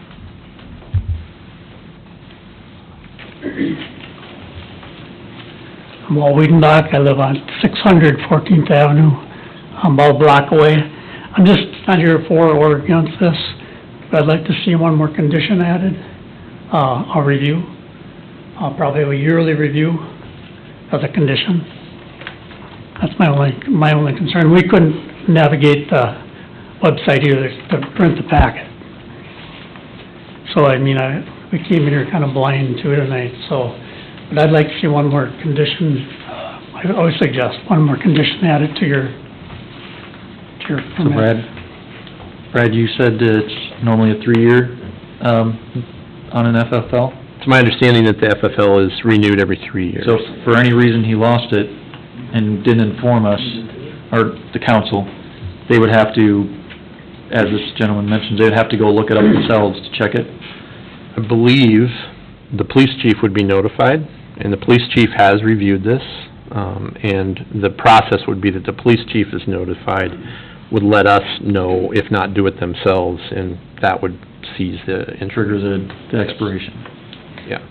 I'm Walt Wiedenbach. I live on 600 14th Avenue. I'm about a block away. I'm just not here for or against this, but I'd like to see one more condition added, a review. I'll probably have a yearly review as a condition. That's my only concern. We couldn't navigate the website either to print the packet. So, I mean, we came in here kind of blind to it tonight, so, but I'd like to see one more condition, I always suggest one more condition added to your So permit. Brad, you said it's normally a 3-year, on an FFL? It's my understanding that the FFL is renewed every 3 years. So if for any reason he lost it and didn't inform us, or the council, they would have to, as this gentleman mentioned, they'd have to go look it up themselves to check it? I believe the police chief would be notified, and the police chief has reviewed this, and the process would be that the police chief is notified, would let us know, if not do it themselves, and that would seize the interest. Triggers the expiration. Yeah.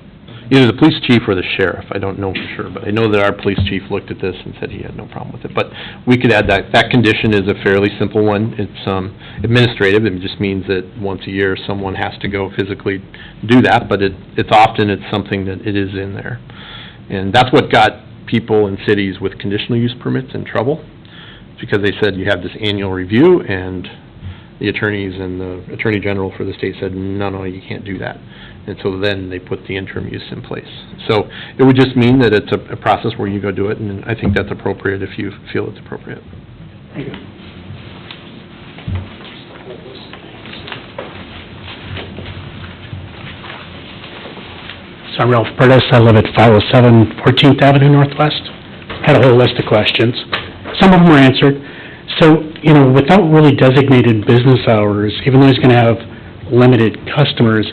Either the police chief or the sheriff, I don't know for sure, but I know that our police chief looked at this and said he had no problem with it. But we could add that, that condition is a fairly simple one. It's administrative, it just means that once a year, someone has to go physically do that, but it's often, it's something that it is in there. And that's what got people in cities with conditional use permits in trouble, because they said you have this annual review, and the attorneys and the attorney general for the state said, no, you can't do that. And so then they put the interim use in place. So it would just mean that it's a process where you go do it, and I think that's appropriate if you feel it's appropriate. Thank you. So I'm Ralph Burtis, I live at 507 14th Avenue Northwest. Had a whole list of questions. Some of them were answered. So, without really designated business hours, even though he's going to have limited customers,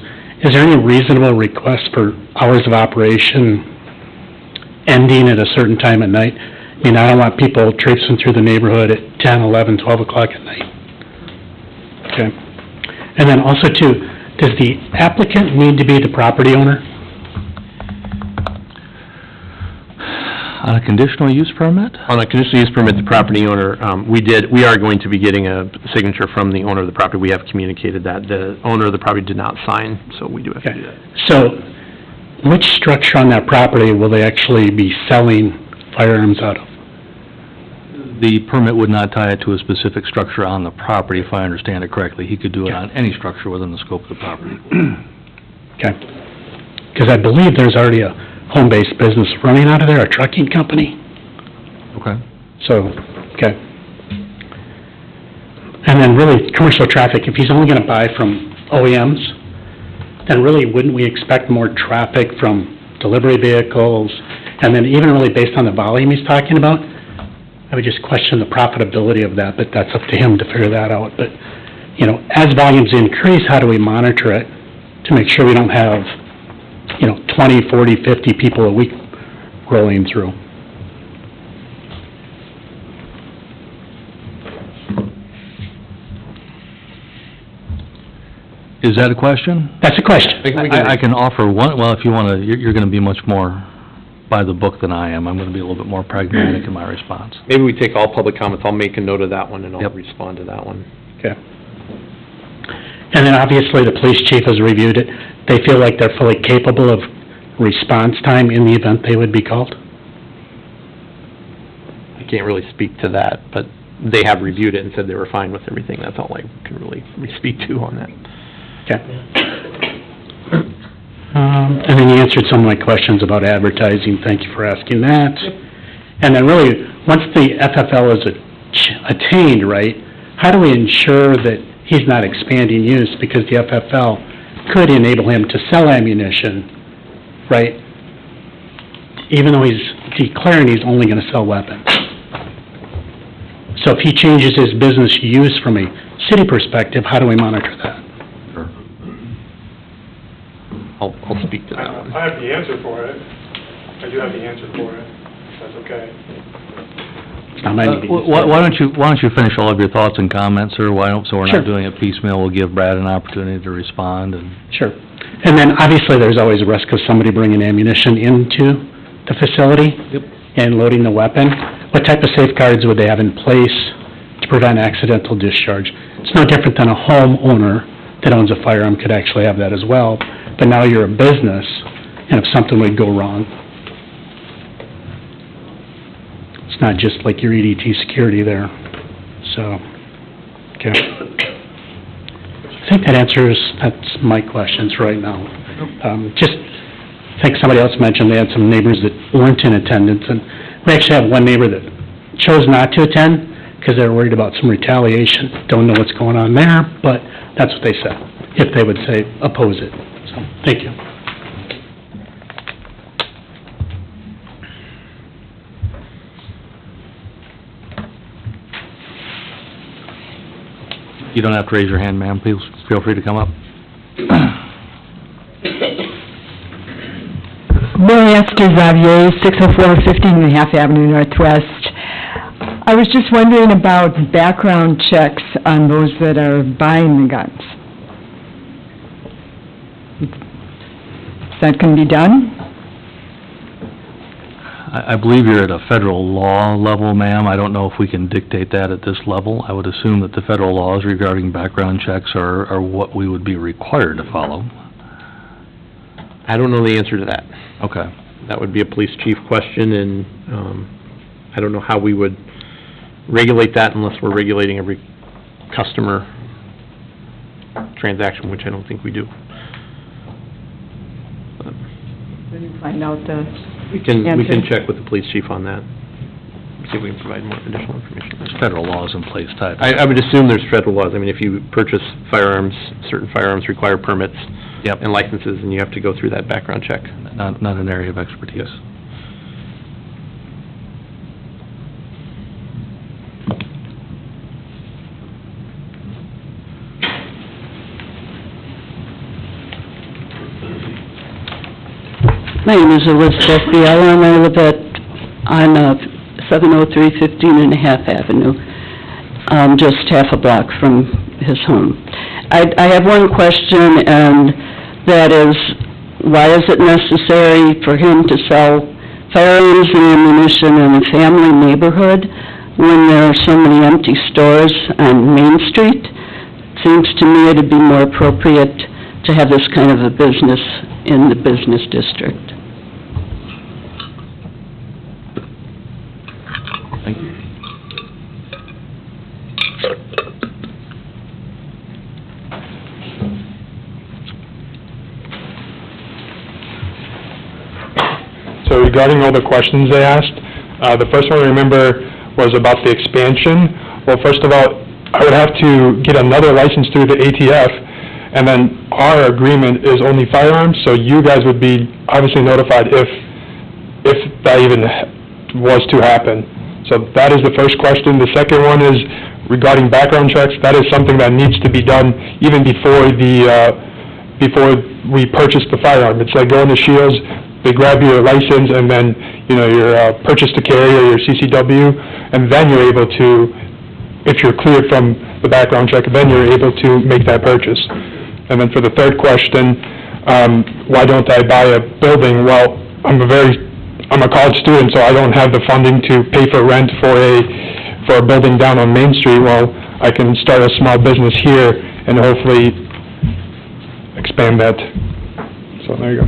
is there any reasonable request for hours of operation ending at a certain time at night? I mean, I don't want people traipsing through the neighborhood at 10, 11, 12 o'clock at night. Okay. And then also too, does the applicant need to be the property owner? On a conditional use permit? On a conditional use permit, the property owner, we are going to be getting a signature from the owner of the property. We have communicated that. The owner of the property did not sign, so we do have to do that. So, which structure on that property will they actually be selling firearms out of? The permit would not tie it to a specific structure on the property, if I understand it correctly. He could do it on any structure within the scope of the property. Okay. Because I believe there's already a home-based business running out of there, a trucking company. Okay. So, okay. And then really, commercial traffic, if he's only gonna buy from OEMs, then really, wouldn't we expect more traffic from delivery vehicles? And then even really based on the volume he's talking about, I would just question the profitability of that, but that's up to him to figure that out. But, as volumes increase, how do we monitor it to make sure we don't have 20, 40, 50 people a week rolling through? Is that a question? That's a question. I can offer one, well, if you want to, you're going to be much more by the book than I am. I'm going to be a little bit more pragmatic in my response. Maybe we take all public comments. I'll make a note of that one, and I'll Yep. respond to that one. Okay. And then obviously, the police chief has reviewed it. They feel like they're fully capable of response time in the event they would be called? I can't really speak to that, but they have reviewed it and said they were fine with everything. That's all I can really speak to on that. Okay. And then you answered some of my questions about advertising. Thank you for asking that. And then really, once the FFL is attained, right, how do we ensure that he's not expanding use? Because the FFL could enable him to sell ammunition, right? Even though he's declaring he's only going to sell weapons. So if he changes his business use from a city perspective, how do we monitor that? I'll speak to that one. I have the answer for it. I do have the answer for it, if that's okay. It's not my meeting. Why don't you finish all of your thoughts and comments, sir? So we're Sure. not doing it piecemeal. We'll give Brad an opportunity to respond and... Sure. And then, obviously, there's always a risk of somebody bringing ammunition into the facility and loading the weapon. What type of safeguards would they have in place to prevent accidental discharge? It's no different than a homeowner that owns a firearm could actually have that as well, but now you're a business, and if something would go wrong, it's not just like your EDT security there. So, okay. I think that's my questions right now. Just, I think somebody else mentioned they had some neighbors that weren't in attendance, and we actually have one neighbor that chose not to attend because they were worried about some retaliation. Don't know what's going on there, but that's what they said, if they would say oppose it. So, thank you. You don't have to raise your hand, ma'am. Please feel free to come up. Mary Esther Xavier, 604 15.5 Avenue Northwest. I was just wondering about background checks on those that are buying the guns. Is that gonna be done? I believe you're at a federal law level, ma'am. I don't know if we can dictate that at this level. I would assume that the federal laws regarding background checks are what we would be required to follow. I don't know the answer to that. Okay. That would be a police chief question, and I don't know how we would regulate that unless we're regulating every customer transaction, which I don't think we do. When you find out the We can answer. check with the police chief on that, see if we can provide more additional information. There's federal laws in place tied. I would assume there's federal laws. I mean, if you purchase firearms, certain firearms require permits and licenses, and you have to go through that background check. Not an area of expertise. My name is Elizabeth Biella, and I live on 703 15½ Avenue, just half a block from his home. I have one question, and that is, why is it necessary for him to sell firearms and ammunition in a family neighborhood when there are so many empty stores on Main Street? It seems to me it'd be more appropriate to have this kind of a business in the business district. Thank you. So regarding all the questions they asked, the first one I remember was about the expansion. Well, first of all, I would have to get another license through the ATF, and then our agreement is only firearms, so you guys would be obviously notified if that even was to happen. So that is the first question. The second one is regarding background checks. That is something that needs to be done even before before we purchase the firearm. It's like going to Shields, they grab your license and then, your purchase to carry or your CCW, and then you're able to, if you're cleared from the background check, then you're able to make that purchase. And then for the third question, why don't I buy a building? Well, I'm a college student, so I don't have the funding to pay for rent for a building down on Main Street. Well, I can start a small business here and hopefully expand that. So there you go.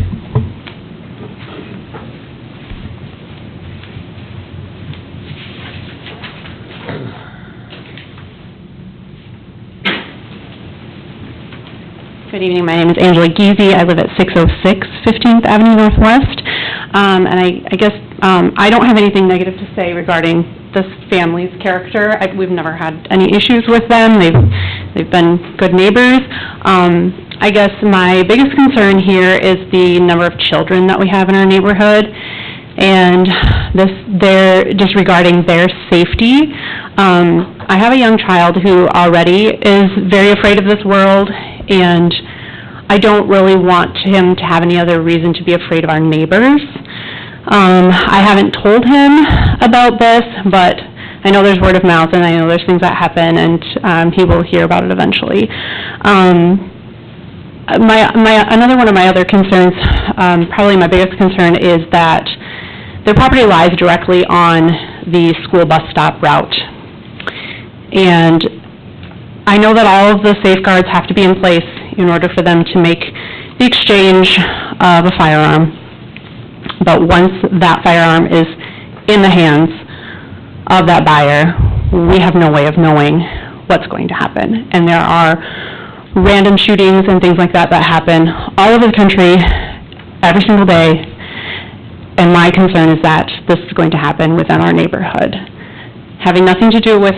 Good evening, my name is Angela Giese, I live at 606 15th Avenue Northwest, and I guess I don't have anything negative to say regarding this family's character. We've never had any issues with them, they've been good neighbors. I guess my biggest concern here is the number of children that we have in our neighborhood, and just regarding their safety. I have a young child who already is very afraid of this world, and I don't really want him to have any other reason to be afraid of our neighbors. I haven't told him about this, but I know there's word of mouth, and I know there's things that happen, and he will hear about it eventually. Another one of my other concerns, probably my biggest concern, is that their property lies directly on the school bus stop route. And I know that all of the safeguards have to be in place in order for them to make the exchange of a firearm. But once that firearm is in the hands of that buyer, we have no way of knowing what's going to happen. And there are random shootings and things like that that happen all over the country every single day. And my concern is that this is going to happen within our neighborhood. Having nothing to do with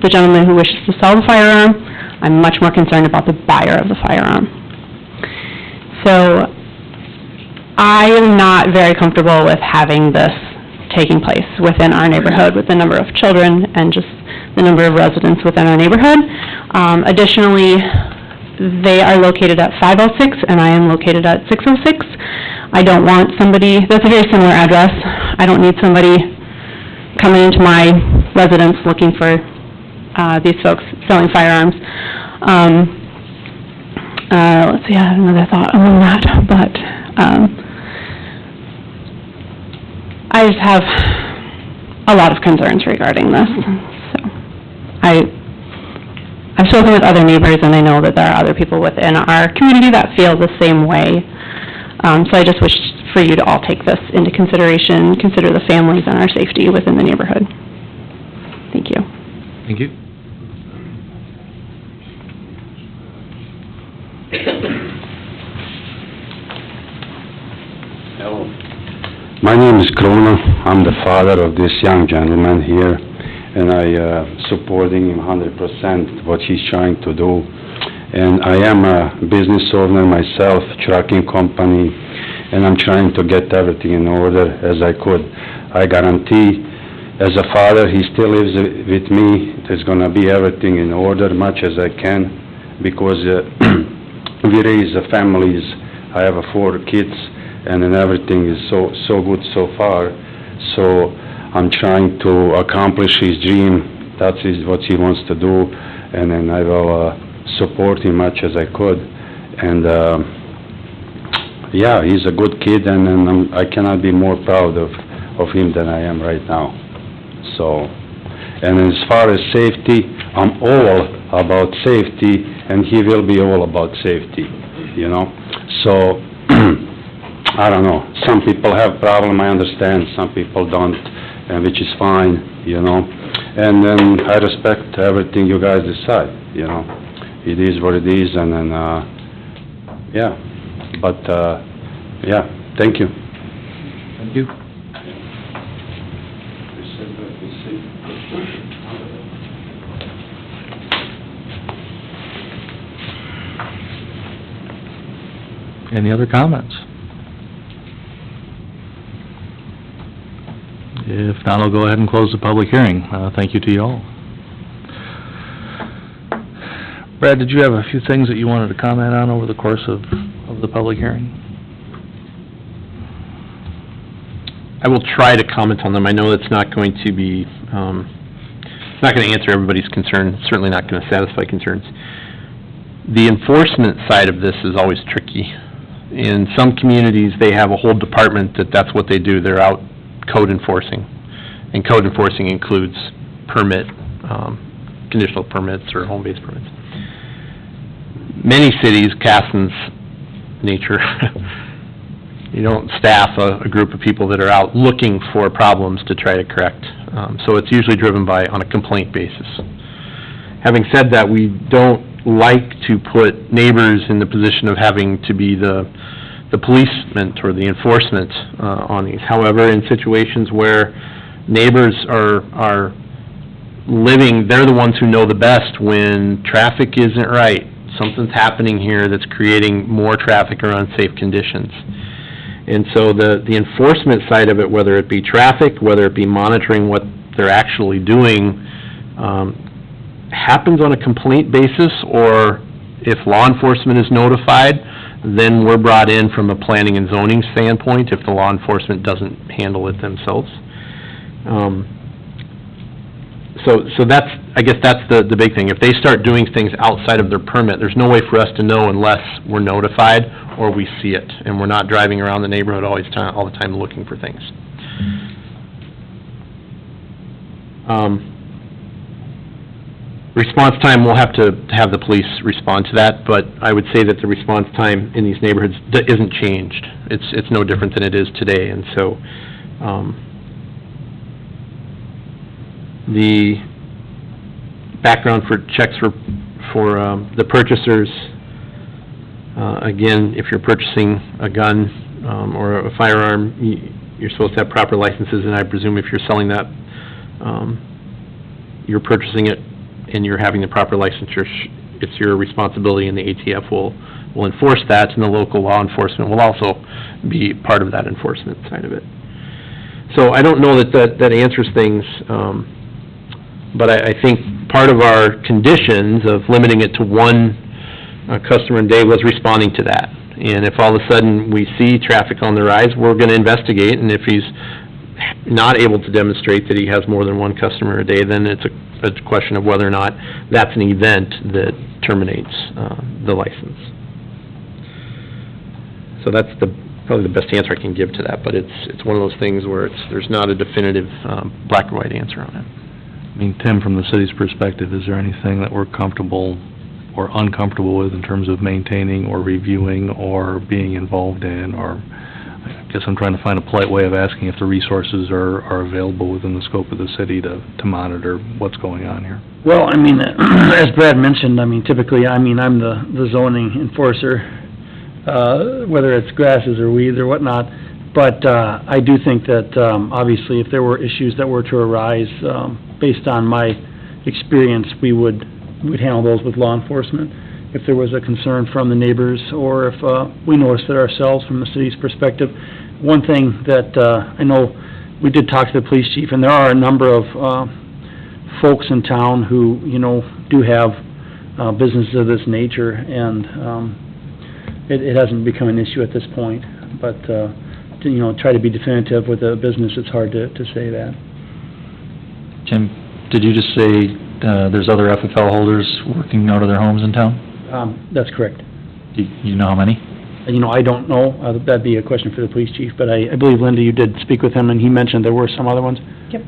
the gentleman who wishes to sell the firearm, I'm much more concerned about the buyer of the firearm. So I am not very comfortable with having this taking place within our neighborhood with the number of children and just the number of residents within our neighborhood. Additionally, they are located at 506 and I am located at 606. I don't want somebody, that's a very similar address. I don't need somebody coming into my residence looking for these folks selling firearms. let's see, I had another thought among that, but, I just have a lot of concerns regarding this, so. I've spoken with other neighbors, and I know that there are other people within our community that feel the same way. So I just wish for you to all take this into consideration, consider the families and our safety within the neighborhood. Thank you. Thank you. Hello. My name is Krona. I'm the father of this young gentleman here, and I supporting him 100% what he's trying to do. And I am a business owner myself, trucking company, and I'm trying to get everything in order as I could. I guarantee, as a father, he still lives with me. There's gonna be everything in order, much as I can, because we raise families. I have 4 kids, and then everything is so good so far. So I'm trying to accomplish his dream. That is what he wants to do, and then I will support him much as I could. And yeah, he's a good kid, and I cannot be more proud of him than I am right now. So, and as far as safety, I'm all about safety, and he will be all about safety, you know? So, I don't know, some people have problem, I understand, some people don't, and which is fine, you know? And then I respect everything you guys decide, you know? It is what it is, and then, yeah, but, yeah, thank you. Thank you. Any other comments? If not, I'll go ahead and close the public hearing. Thank you to you all. Brad, did you have a few things that you wanted to comment on over the course of the public hearing? I will try to comment on them. I know it's not going to be, it's not going to answer everybody's concern, certainly not going to satisfy concerns. The enforcement side of this is always tricky. In some communities, they have a whole department that's what they do. They're out code enforcing. And code enforcing includes permit, conditional permits or home-based permits. Many cities, Caston's nature, you don't staff a group of people that are out looking for problems to try to correct. So it's usually driven on a complaint basis. Having said that, we don't like to put neighbors in the position of having to be the policement or the enforcement on these. However, in situations where neighbors are living, they're the ones who know the best when traffic isn't right. Something's happening here that's creating more traffic or unsafe conditions. And so the enforcement side of it, whether it be traffic, whether it be monitoring what they're actually doing, happens on a complaint basis, or if law enforcement is notified, then we're brought in from a planning and zoning standpoint if the law enforcement doesn't handle it themselves. So that's, I guess that's the big thing. If they start doing things outside of their permit, there's no way for us to know unless we're notified or we see it, and we're not driving around the neighborhood all the time looking for things. Response time, we'll have to have the police respond to that, but I would say that the response time in these neighborhoods isn't changed. It's no different than it is today, and so, the background for checks for the purchasers, again, if you're purchasing a gun or a firearm, you're supposed to have proper licenses, and I presume if you're selling that, you're purchasing it and you're having the proper licensure, it's your responsibility, and the ATF will enforce that, and the local law enforcement will also be part of that enforcement side of it. So I don't know that answers things, but I think part of our conditions of limiting it to one customer a day was responding to that. And if all of a sudden we see traffic on the rise, we're going to investigate, and if he's not able to demonstrate that he has more than one customer a day, then it's a question of whether or not that's an event that terminates the license. So that's probably the best answer I can give to that, but it's one of those things where there's not a definitive, black or white answer on it. I mean, Tim, from the city's perspective, is there anything that we're comfortable or uncomfortable with in terms of maintaining or reviewing or being involved in, or, I guess I'm trying to find a polite way of asking if the resources are available within the scope of the city to monitor what's going on here? Well, I mean, as Brad mentioned, I mean, typically, I'm the zoning enforcer, whether it's grasses or weeds or whatnot, but I do think that, obviously, if there were issues that were to arise, based on my experience, we'd handle those with law enforcement. If there was a concern from the neighbors, or if we noticed it ourselves from the city's perspective. One thing that I know, we did talk to the police chief, and there are a number of folks in town who, do have businesses of this nature, and it hasn't become an issue at this point. But, try to be definitive with a business, it's hard to say that. Tim, did you just say there's other FFL holders working out of their homes in town? That's correct. Do you know how many? I don't know, that'd be a question for the police chief, but I believe, Linda, you did speak with him, and he mentioned there were some other ones. Yep.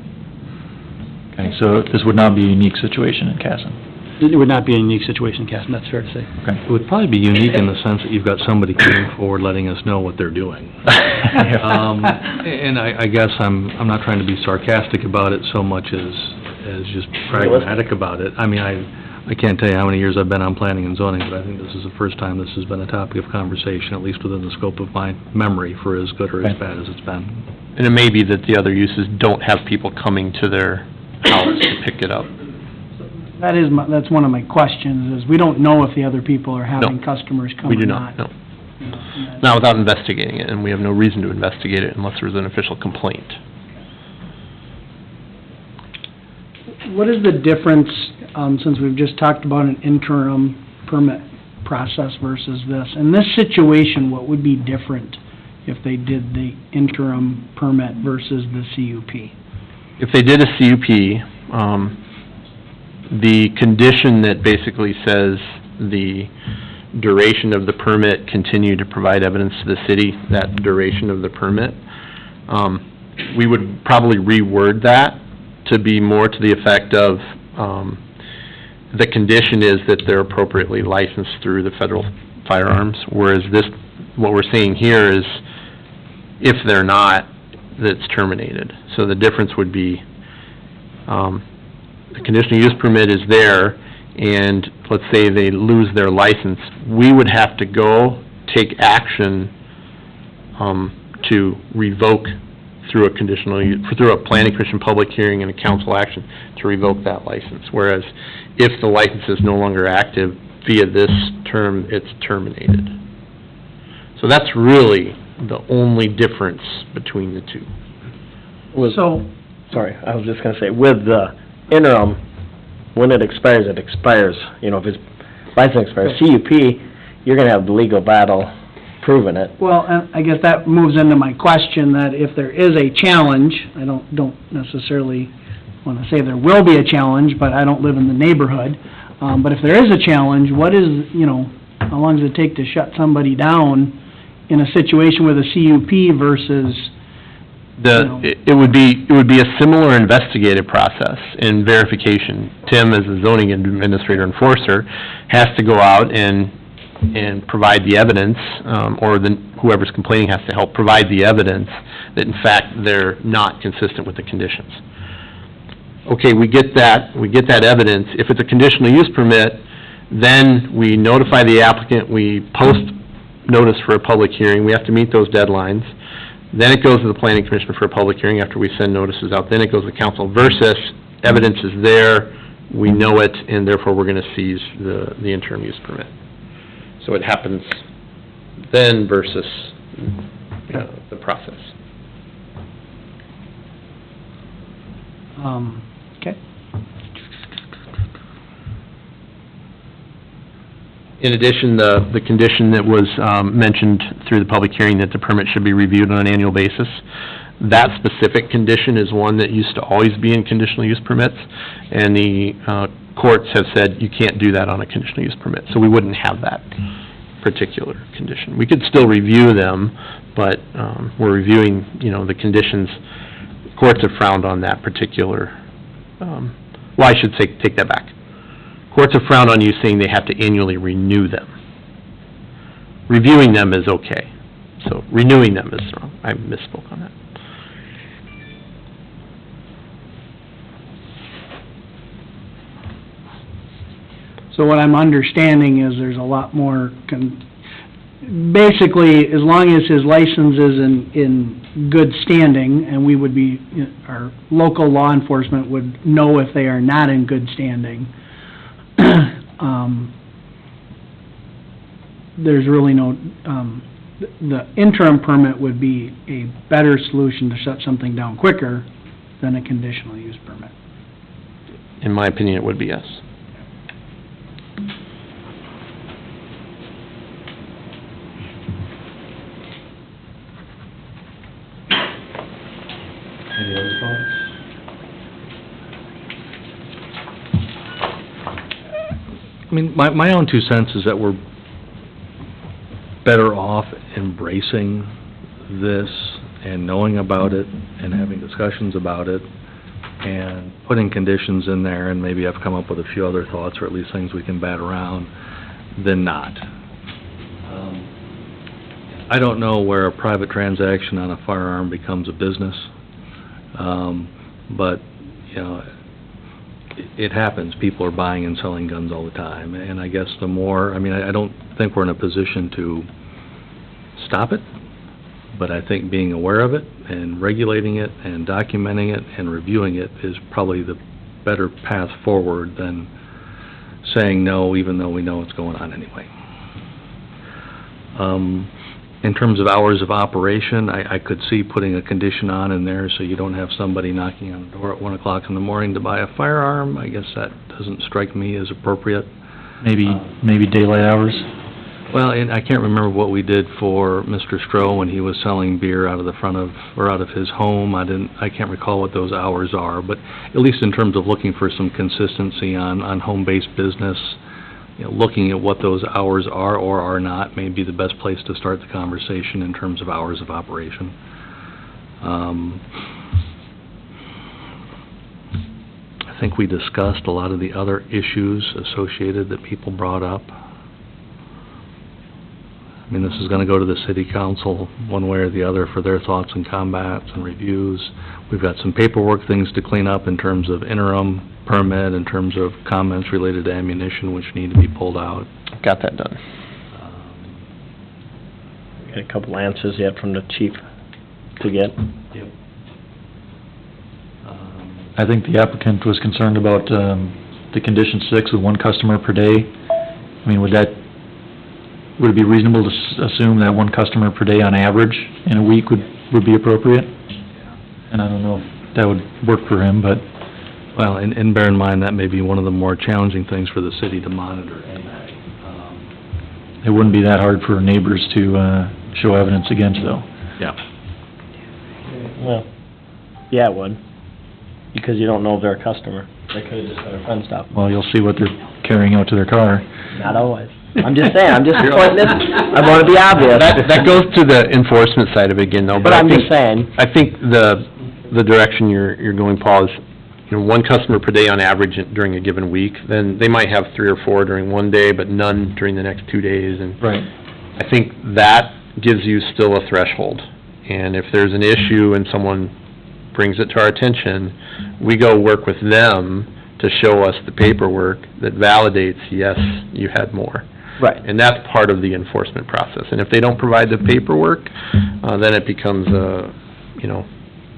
Okay, so this would not be a unique situation in Casson? It would not be a unique situation in Casson, that's fair to say. Okay. It would probably be unique in the sense that you've got somebody coming forward letting us know what they're doing. And I guess I'm not trying to be sarcastic about it so much as just pragmatic about it. I mean, I can't tell you how many years I've been on planning and zoning, but I think this is the first time this has been a topic of conversation, at least within the scope of my memory, for as good or as bad as it's been. And it may be that the other uses don't have people coming to their house to pick it up. That's one of my questions, is we don't know if the other people are having customers come or not. We do not, no. Not without investigating it, and we have no reason to investigate it unless there's an official complaint. What is the difference, since we've just talked about an interim permit process versus this? In this situation, what would be different if they did the interim permit versus the CUP? If they did a CUP, the condition that basically says the duration of the permit continue to provide evidence to the city, that duration of the permit, we would probably reword that to be more to the effect of, the condition is that they're appropriately licensed through the federal firearms, whereas what we're seeing here is, if they're not, that's terminated. So the difference would be, the conditional use permit is there, and let's say they lose their license, we would have to go take action to revoke through a planning commission public hearing and a council action to revoke that license. Whereas if the license is no longer active via this term, it's terminated. So that's really the only difference between the two. Sorry, I was just gonna say, with the interim, when it expires, if his license expires. CUP, you're gonna have the legal battle proving it. Well, and I guess that moves into my question, that if there is a challenge, I don't necessarily want to say there will be a challenge, but I don't live in the neighborhood, but if there is a challenge, what is, how long does it take to shut somebody down in a situation with a CUP versus... It would be a similar investigative process in verification. Tim, as the zoning administrator enforcer, has to go out and provide the evidence, or whoever's complaining has to help provide the evidence that in fact they're not consistent with the conditions. Okay, we get that evidence. If it's a conditional use permit, then we notify the applicant, we post notice for a public hearing, we have to meet those deadlines. Then it goes to the planning commission for a public hearing after we send notices out. Then it goes to council versus evidence is there, we know it, and therefore we're going to seize the interim use permit. So it happens then versus the process. Okay. In addition, the condition that was mentioned through the public hearing that the permit should be reviewed on an annual basis, that specific condition is one that used to always be in conditional use permits, and the courts have said you can't do that on a conditional use permit, so we wouldn't have that particular condition. We could still review them, but, we're reviewing, the conditions. Courts have frowned on that particular, well, I should say, take that back. Courts have frowned on you saying they have to annually renew them. Reviewing them is okay, so renewing them is wrong. I misspoke on that. So what I'm understanding is there's a lot more, basically, as long as his license is in good standing, and we would be, our local law enforcement would know if they are not in good standing, there's really no, the interim permit would be a better solution to shut something down quicker than a conditional use permit. In my opinion, it would be yes. Any other thoughts? I mean, my own 2 cents is that we're better off embracing this and knowing about it and having discussions about it and putting conditions in there, and maybe I've come up with a few other thoughts, or at least things we can bat around, than not. I don't know where a private transaction on a firearm becomes a business, but, it happens. People are buying and selling guns all the time, and I guess the more, I don't think we're in a position to stop it, but I think being aware of it and regulating it and documenting it and reviewing it is probably the better path forward than saying no, even though we know what's going on anyway. In terms of hours of operation, I could see putting a condition on in there so you don't have somebody knocking on the door at 1 o'clock in the morning to buy a firearm. I guess that doesn't strike me as appropriate. Maybe daylight hours? Well, and I can't remember what we did for Mr. Stroh when he was selling beer out of the front of, or out of his home. I can't recall what those hours are, but at least in terms of looking for some consistency on home-based business, looking at what those hours are or are not may be the best place to start the conversation in terms of hours of operation. I think we discussed a lot of the other issues associated that people brought up. This is gonna go to the city council one way or the other for their thoughts and comments and reviews. We've got some paperwork things to clean up in terms of interim permit, in terms of comments related to ammunition which need to be pulled out. Got that done. Got a couple answers yet from the chief to get. Yep. I think the applicant was concerned about, the condition 6 with 1 customer per day. Would it be reasonable to assume that 1 customer per day on average in a week would be appropriate? And I don't know if that would work for him, but... Well, and bear in mind, that may be one of the more challenging things for the city to monitor. It wouldn't be that hard for neighbors to, show evidence against, though. Yeah. Well, yeah, it would, because you don't know if they're a customer. They could've just had a friend stop. Well, you'll see what they're carrying out to their car. Not always. I'm just saying, I'm just pointing this, I wanna be obvious. That goes to the enforcement side of it again, though. But I'm just saying. I think the direction you're going, Paul, is, 1 customer per day on average during a given week. Then they might have 3 or 4 during one day, but none during the next 2 days. And right. I think that gives you still a threshold. And if there's an issue and someone brings it to our attention, we go work with them to show us the paperwork that validates, yes, you had more. Right. And that's part of the enforcement process. And if they don't provide the paperwork, then it becomes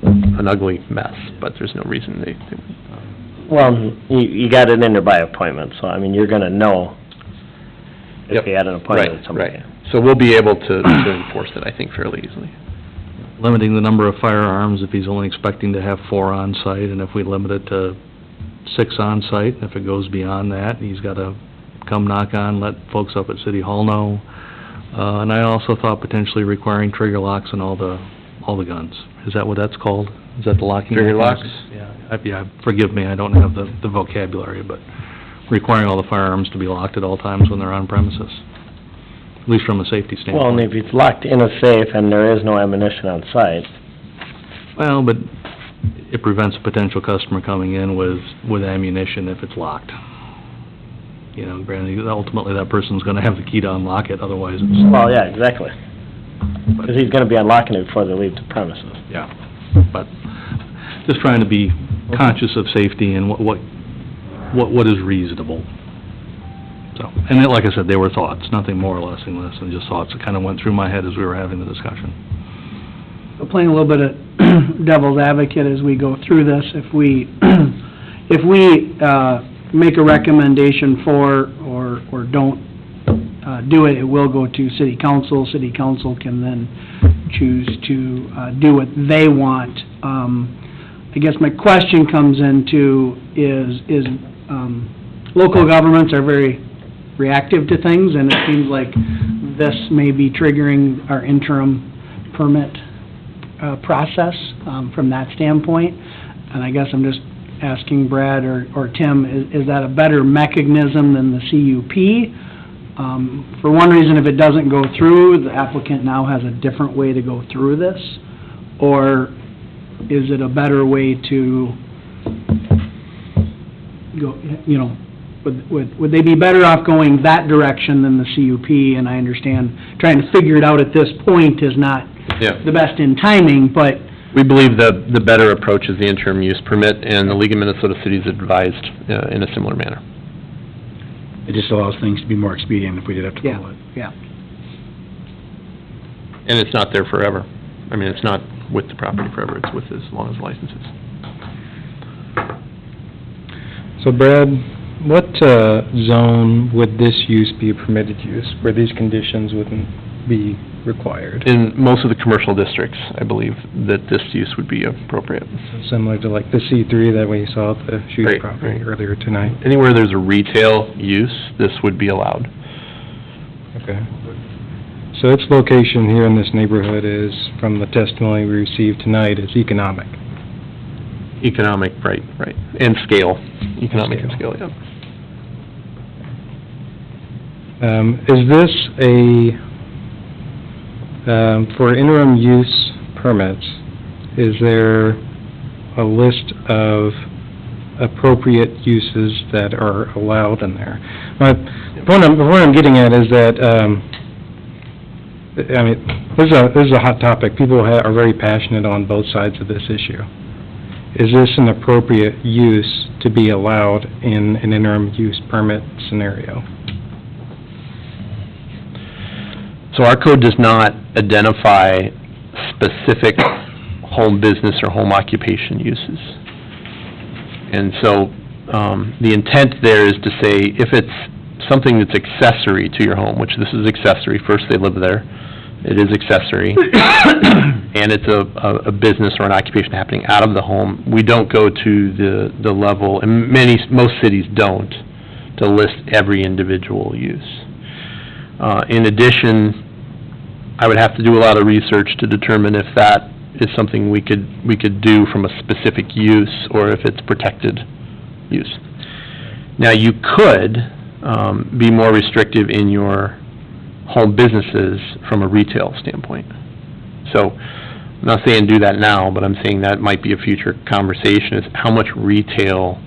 an ugly mess, but there's no reason they Well, you got it in there by appointment, so, you're gonna know if you had an appointment with somebody. Right. So we'll be able to enforce it, I think, fairly easily. Limiting the number of firearms if he's only expecting to have 4 on site, and if we limit it to 6 on site, and if it goes beyond that, he's gotta come knock on, let folks up at City Hall know. And I also thought potentially requiring trigger locks on all the guns. Is that what that's called? Is that the locking? Trigger locks? Yeah, forgive me, I don't have the vocabulary, but requiring all the firearms to be locked at all times when they're on premises. at least from a safety standpoint. Well, and if it's locked in a safe and there is no ammunition on site, Well, but it prevents a potential customer coming in with ammunition if it's locked. You know, granted, ultimately, that person's gonna have the key to unlock it, otherwise it's... well, yeah, exactly. Because he's gonna be unlocking it before they leave the premises. Yeah, but just trying to be conscious of safety and what is reasonable. So, and like I said, they were thoughts, nothing more or less than this, and just thoughts that kind of went through my head as we were having the discussion. Playing a little bit of devil's advocate as we go through this, if we make a recommendation for or don't do it, it will go to city council. City council can then choose to do what they want. I guess my question comes into is local governments are very reactive to things, and it seems like this may be triggering our interim permit process from that standpoint. And I guess I'm just asking Brad or Tim, is that a better mechanism than the CUP? For one reason, if it doesn't go through, the applicant now has a different way to go through this? Or is it a better way to go, you know, would they be better off going that direction than the CUP? And I understand trying to figure it out at this point is not the best in timing, but... We believe the better approach is the interim use permit, and the League of Minnesota Cities advised in a similar manner. It just allows things to be more expedient if we did have to pull it. Yeah. And it's not there forever. I mean, it's not with the property forever, it's with as long as the license is. So Brad, what zone would this use be a permitted use, where these conditions wouldn't be required? In most of the commercial districts, I believe that this use would be appropriate. So similar to like the C3 that we saw at the Shute Right, property right. earlier tonight? Anywhere there's a retail use, this would be allowed. Okay. So its location here in this neighborhood is, from the testimony we received tonight, is economic. Economic, right, and scale, economic and scale, yeah. Is this for interim use permits, is there a list of appropriate uses that are allowed in there? The point I'm getting at is that, I mean, this is a hot topic. People are very passionate on both sides of this issue. Is this an appropriate use to be allowed in an interim use permit scenario? So our code does not identify specific home business or home occupation uses. And so, the intent there is to say, if it's something that's accessory to your home, which this is accessory, first they live there, it is accessory, and it's a business or an occupation happening out of the home, we don't go to the level, and most cities don't, to list every individual use. In addition, I would have to do a lot of research to determine if that is something we could do from a specific use, or if it's protected use. Now, you could be more restrictive in your home businesses from a retail standpoint. So, I'm not saying do that now, but I'm saying that might be a future conversation, is how much retail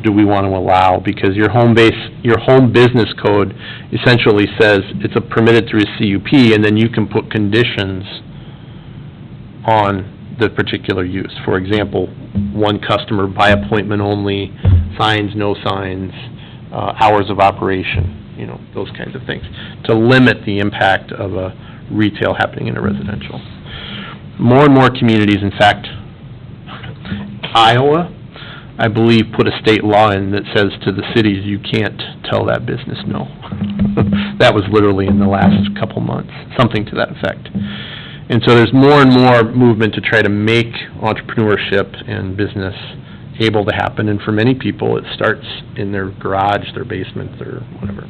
do we want to allow? Because your home business code essentially says it's permitted through a CUP, and then you can put conditions on the particular use. For example, one customer by appointment only, signs, no signs, hours of operation, you know, those kinds of things, to limit the impact of a retail happening in a residential. More and more communities, in fact, Iowa, I believe, put a state law in that says to the cities, you can't tell that business no. That was literally in the last couple months, something to that effect. And so there's more and more movement to try to make entrepreneurship and business able to happen, and for many people, it starts in their garage, their basement, their whatever.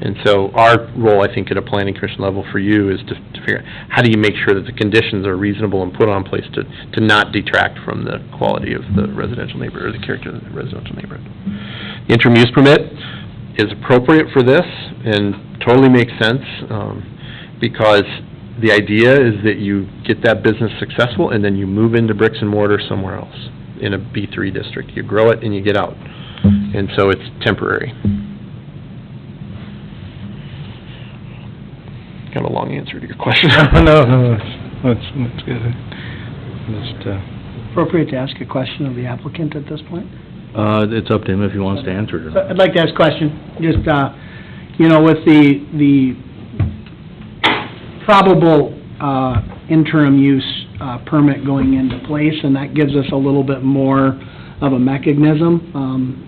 And so our role, I think, at a planning commission level for you is to figure out, how do you make sure that the conditions are reasonable and put on place to not detract from the quality of the residential neighborhood, or the character of the residential neighborhood. The interim use permit is appropriate for this and totally makes sense, because the idea is that you get that business successful and then you move into bricks and mortar somewhere else in a B3 district. You grow it and you get out. And so it's temporary. Kind of a long answer to your question. No, that's good. Just, Appropriate to ask a question of the applicant at this point? It's up to him if he wants to answer it or not. I'd like to ask a question, just, with the probable, interim use, permit going into place, and that gives us a little bit more of a mechanism.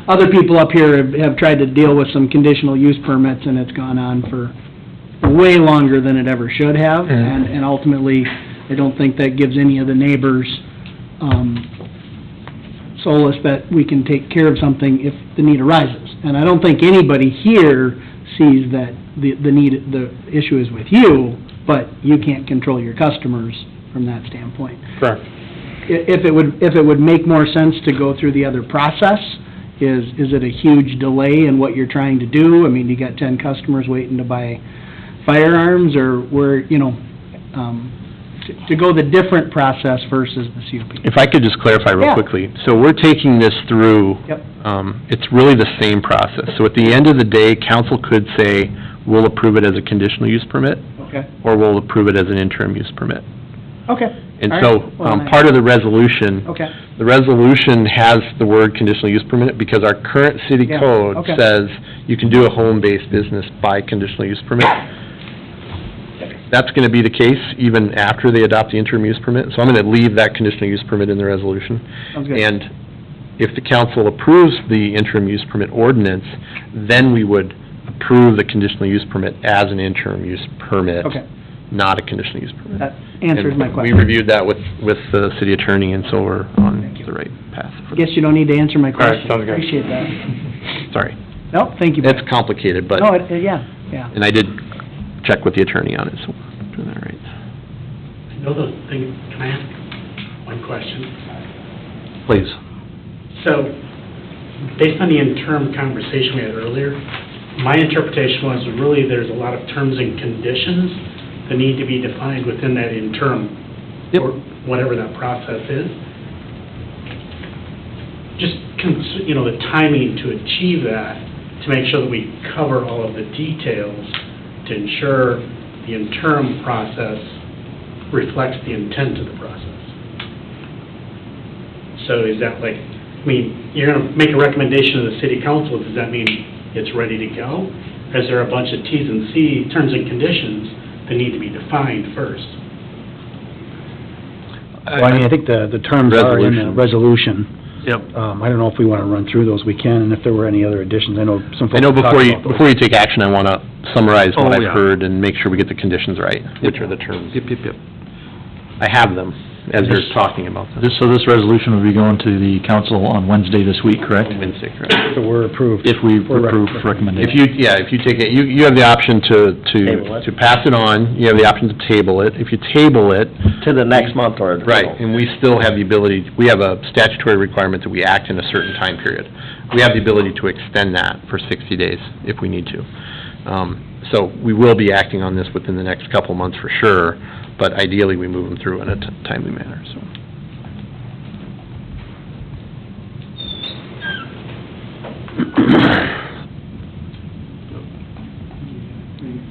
Other people up here have tried to deal with some conditional use permits, and it's gone on for way longer than it ever should have, and ultimately, I don't think that gives any of the neighbors, solace that we can take care of something if the need arises. And I don't think anybody here sees that the issue is with you, but you can't control your customers from that standpoint. Correct. If it would make more sense to go through the other process, is it a huge delay in what you're trying to do? I mean, you got 10 customers waiting to buy firearms, or to go the different process versus the CUP? If I could just clarify real quickly. So we're taking this through, it's really the same process. So at the end of the day, council could say, we'll approve it as a conditional use permit, Okay, or we'll approve it as an interim use permit. okay. And All so, right. Well, part of the resolution, Okay, the resolution has the word conditional use permit because our current city Yeah, code okay. says you can do a home-based business by conditional use permit. That's gonna be the case even after they adopt the interim use permit, so I'm gonna leave that conditional use permit in the resolution. sounds good. And if the council approves the interim use permit ordinance, then we would approve the conditional use permit as an interim use permit, Okay, not a conditional use permit. that answers my And question. we reviewed that with the city attorney, and so we're on the right path. I guess you don't need to answer my question. sounds good. Appreciate that. Sorry. No, thank you. It's complicated, but, No, yeah. and I did check with the attorney on it, so we're doing that right. Another thing, can I ask one question? Please. So, based on the interim conversation we had earlier, my interpretation was really there's a lot of terms and conditions that need to be defined within that interim, or whatever that process is. Just, the timing to achieve that, to make sure that we cover all of the details, to ensure the interim process reflects the intent of the process. So is that like, you're gonna make a recommendation to the city council, does that mean it's ready to go? Or is there a bunch of Ts and Cs, terms and conditions, that need to be defined first? Well, I think the terms are in the resolution. Yep. I don't know if we want to run through those, we can, and if there were any other additions, I know some folks I know have talked about those. before you take action, I want to summarize what Oh, I've yeah. heard and make sure we get the conditions right, which are the terms. Yep. I have them as you're talking about them. So this resolution will be going to the council on Wednesday this week, correct? Wednesday, correct? So we're approved. If we For approve recommendation. recommendation. If you take it, you have the option Table it. to pass it on, you have the option to table it. If you table it, To the next month or... right, and we still have the ability, we have a statutory requirement that we act in a certain time period. We have the ability to extend that for 60 days if we need to. So we will be acting on this within the next couple of months for sure, but ideally we move them through in a timely manner, so.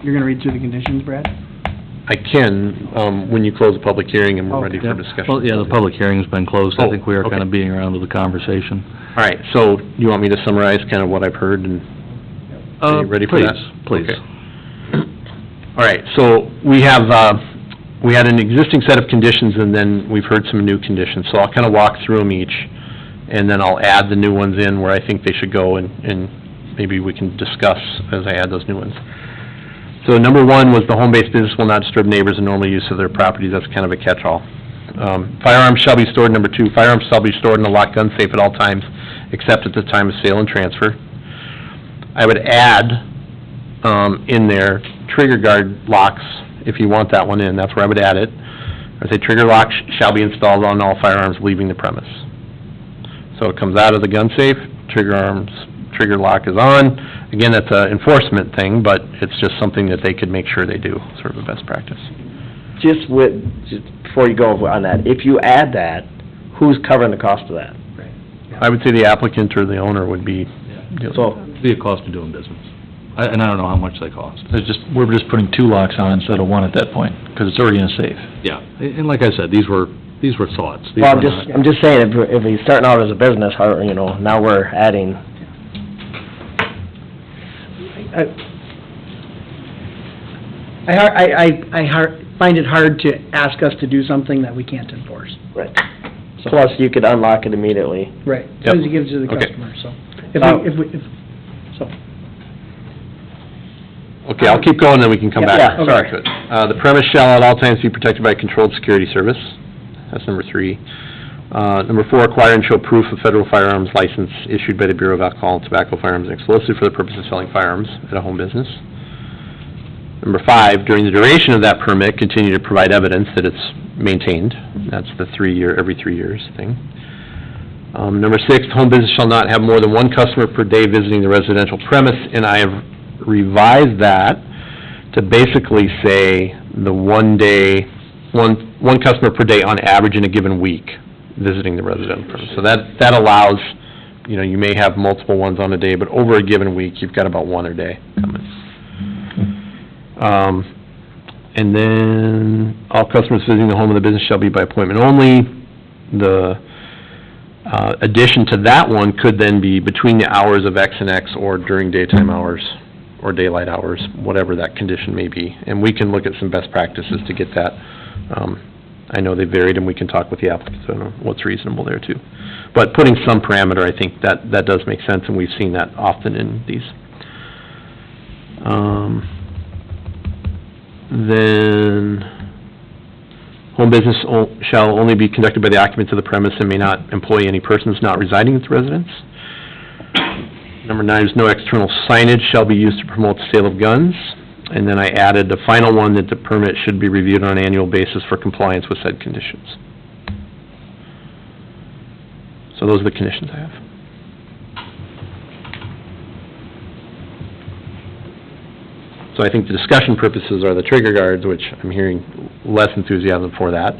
You're gonna read through the conditions, Brad? I can, when you close the public hearing and we're ready for Yep. discussion. Well, yeah, the public hearing's been closed. I Oh, think we are kind okay. of beating around to the conversation. All right, so you want me to summarize kind of what I've heard and, are you ready for that? Please. Okay. All right, so we have, we had an existing set of conditions and then we've heard some new conditions. So I'll kind of walk through them each and then I'll add the new ones in where I think they should go and maybe we can discuss as I add those new ones. So number one was the home-based business will not disturb neighbors in normal use of their properties. That's kind of a catch-all. Firearms shall be stored, number two, firearms shall be stored in a locked gun safe at all times, except at the time of sale and transfer. I would add, in there, trigger guard locks, if you want that one in, that's where I would add it. I say trigger locks shall be installed on all firearms leaving the premise. So it comes out of the gun safe, trigger trigger lock is on. Again, that's an enforcement thing, but it's just something that they could make sure they do, sort of a best practice. Just before you go on that, if you add that, who's covering the cost of that? I would say the applicant or the owner would be... So, Be a cost of doing business. And I don't know how much they cost. We're just putting 2 locks on instead of 1 at that point, because it's already in a safe. Yeah, and like I said, these were thoughts. These well, were not- I'm just saying, if he's starting out as a business, how, you know, now we're adding... I find it hard to ask us to do something that we can't enforce. Right. Plus, you could unlock it immediately. Right, as Yep. soon as he gives it to the Okay. customer, so. So, Okay, I'll keep going, then we can come back. Yeah, sorry. Good. The premise shall at all times be protected by a controlled security service. That's number 3. Number 4, acquire and show proof of federal firearms license issued by the Bureau of Alcohol and Tobacco, Firearms and Explosives for the purpose of selling firearms at a home business. Number 5, during the duration of that permit, continue to provide evidence that it's maintained. That's the every 3 years thing. Number 6, home business shall not have more than 1 customer per day visiting the residential premise, and I have revised that to basically say the one customer per day on average in a given week visiting the residential premise. So that allows, you know, you may have multiple ones on a day, but over a given week, you've got about 1 a day coming. And then, all customers visiting the home of the business shall be by appointment only. The addition to that one could then be between the hours of X and X, or during daytime hours, or daylight hours, whatever that condition may be. And we can look at some best practices to get that. I know they varied, and we can talk with the applicants on what's reasonable there, too. But putting some parameter, I think that does make sense, and we've seen that often in these. Then, home business shall only be conducted by the occupants of the premise and may not employ any persons not residing at the residence. Number 9 is no external signage shall be used to promote the sale of guns. And then I added the final one, that the permit should be reviewed on an annual basis for compliance with said conditions. So those are the conditions I have. So I think the discussion purposes are the trigger guards, which I'm hearing less enthusiasm for that,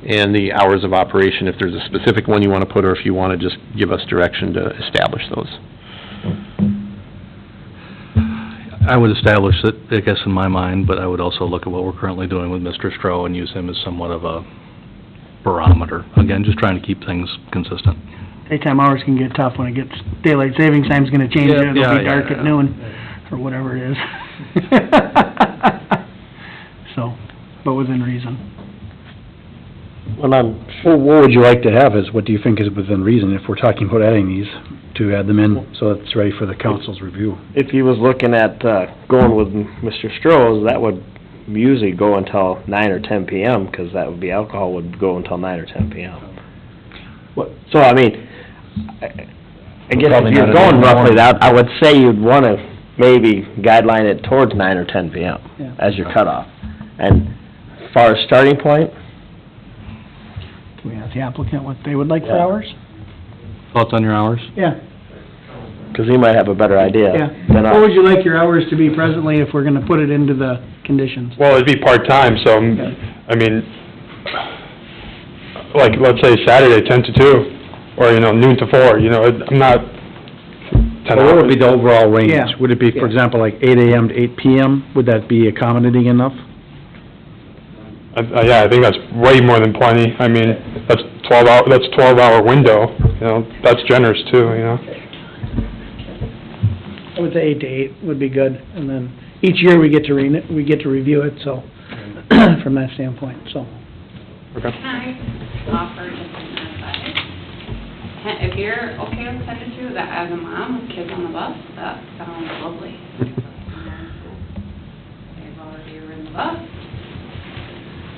and the hours of operation, if there's a specific one you want to put, or if you want to just give us direction to establish those. I would establish it, I guess, in my mind, but I would also look at what we're currently doing with Mr. Stroh and use him as somewhat of a barometer. Again, just trying to keep things consistent. daytime hours can get tough when it gets, daylight savings time's gonna change it, it'll be dark at noon, or whatever it is. So, but within reason. Well, what would you like to have what do you think is within reason, if we're talking about adding these, to add them in, so it's ready for the council's review? if he was looking at, going with Mr. Stroh's, that would usually go until 9 or 10 PM, because that would be, alcohol would go until 9 or 10 PM. So, I mean, I guess Probably if you're not going in the roughly morning. that, I would say you'd wanna maybe guideline it towards 9 or 10 PM Yeah. as your cutoff. And as far as starting point, Can we ask the applicant what they would like for Yeah. hours? Thoughts on your hours? Yeah, because he might have a better idea yeah. than What us. would you like your hours to be presently if we're gonna put it into the conditions? Well, it'd be part-time, so, I mean, like, let's say Saturday, 10 to 2, or, you know, noon to 4, you know, I'm not 10 So what would hours. be the overall range? Yeah. Would it be, for example, like 8 AM to 8 PM? Would that be accommodating enough? Yeah, I think that's way more than plenty. I mean, that's 12-hour window, you know, that's generous too, you know? I would say 8 to 8 would be good, and then each year we get to review it, so, from that standpoint, so. Okay. Can I offer just an advice? If you're okay with 10 to 2, that as a mom with kids on the bus, that sounds lovely. They've already ridden the bus.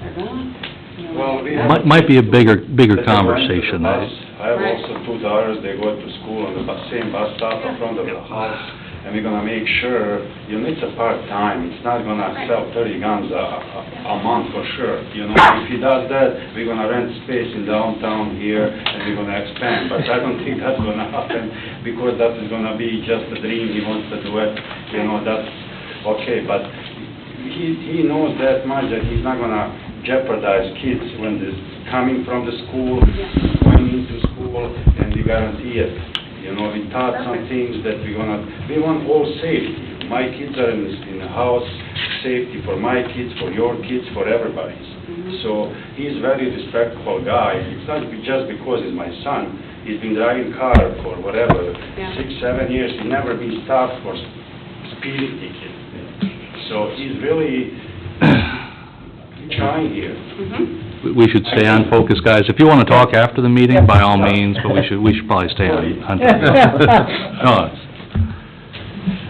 They're gone. You know, Might be a bigger conversation. I have also 2 daughters, they go to school on the same bus stop in front of the house. and we're gonna make sure, it's a part-time, it's not gonna sell 30 guns a month for sure, If he does that, we're gonna rent space in downtown here, and we're gonna expand, but I don't think that's gonna happen, because that is gonna be just a dream, he wants to do it, that's okay, but he knows that much, that he's not gonna jeopardize kids when they're coming from the school, going into school, and we guarantee it. We taught some things that we want all safety. My kids are in the house, safety for my kids, for your kids, for everybody's. So he's a very respectful guy. It's not just because he's my son. He's been driving car for whatever, 6, 7 years. He's never been stopped for speeding ticket. So he's really trying here. We should stay on focus, guys. If you want to talk after the meeting, by all means, but we should probably stay on. No,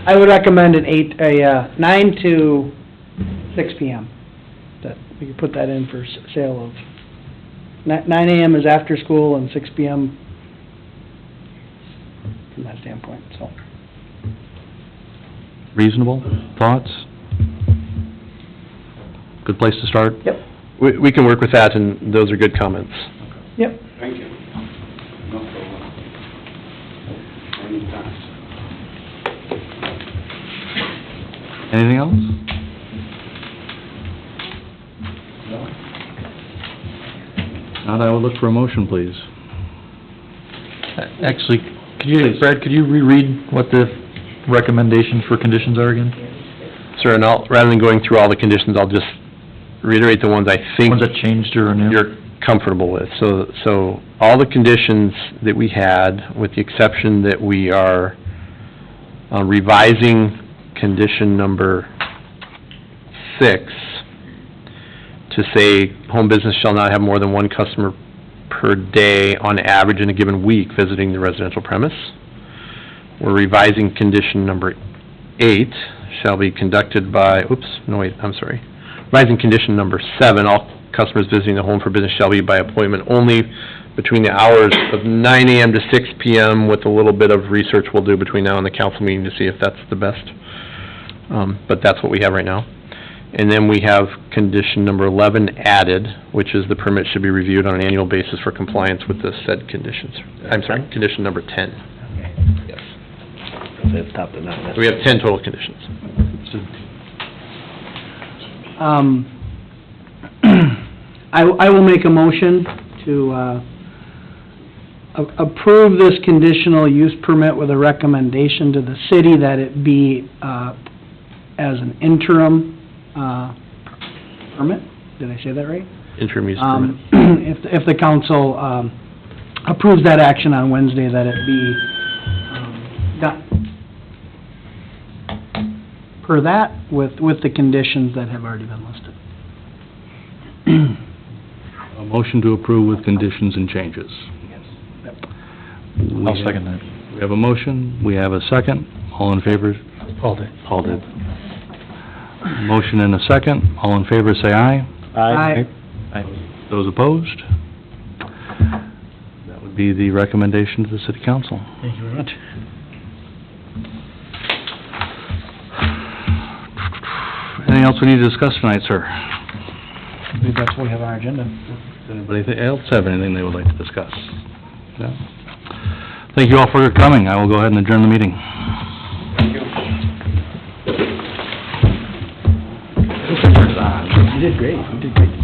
I would recommend an 9 to 6 PM, that we could put that in for sale of, 9 AM is after school and 6 PM from that standpoint, so. reasonable thoughts? Good place to start? Yep. We can work with that, and those are good comments. Yep. Thank you. No problem. Anytime. Anything else? Not, I would look for a motion, please. Actually, Brad, could you reread what the recommendations for conditions are again? Sir, and rather than going through all the conditions, I'll just reiterate the ones I think Ones that changed or are new? you're comfortable with. So all the conditions that we had, with the exception that we are revising condition number 6 to say, home business shall not have more than one customer per day on average in a given week visiting the residential premise. We're revising condition number 8, shall be conducted by, revising condition number 7, all customers visiting the home for business shall be by appointment only between the hours of 9 AM to 6 PM, with a little bit of research we'll do between now and the council meeting to see if that's the best. But that's what we have right now. And then we have condition number 11 added, which is the permit should be reviewed on an annual basis for compliance with the said conditions. Condition number 10. Yes. So we have 10 total conditions. I will make a motion to approve this conditional use permit with a recommendation to the city that it be as an interim permit. Did I say that right? Interim use permit. If the council approves that action on Wednesday, that it be done per that with the conditions that have already been listed. A motion to approve with conditions and changes. I'll second that. We have a motion, we have a second. All in favor? Paul did. Paul did. Motion and a second. All in favor, say aye. Aye. Those opposed? That would be the recommendation to the city council. Thank you very much. Anything else we need to discuss tonight, sir? I believe that's what we have on our agenda. Does anybody else have anything they would like to discuss? No? Thank you all for coming. I will go ahead and adjourn the meeting. You did great. You did great.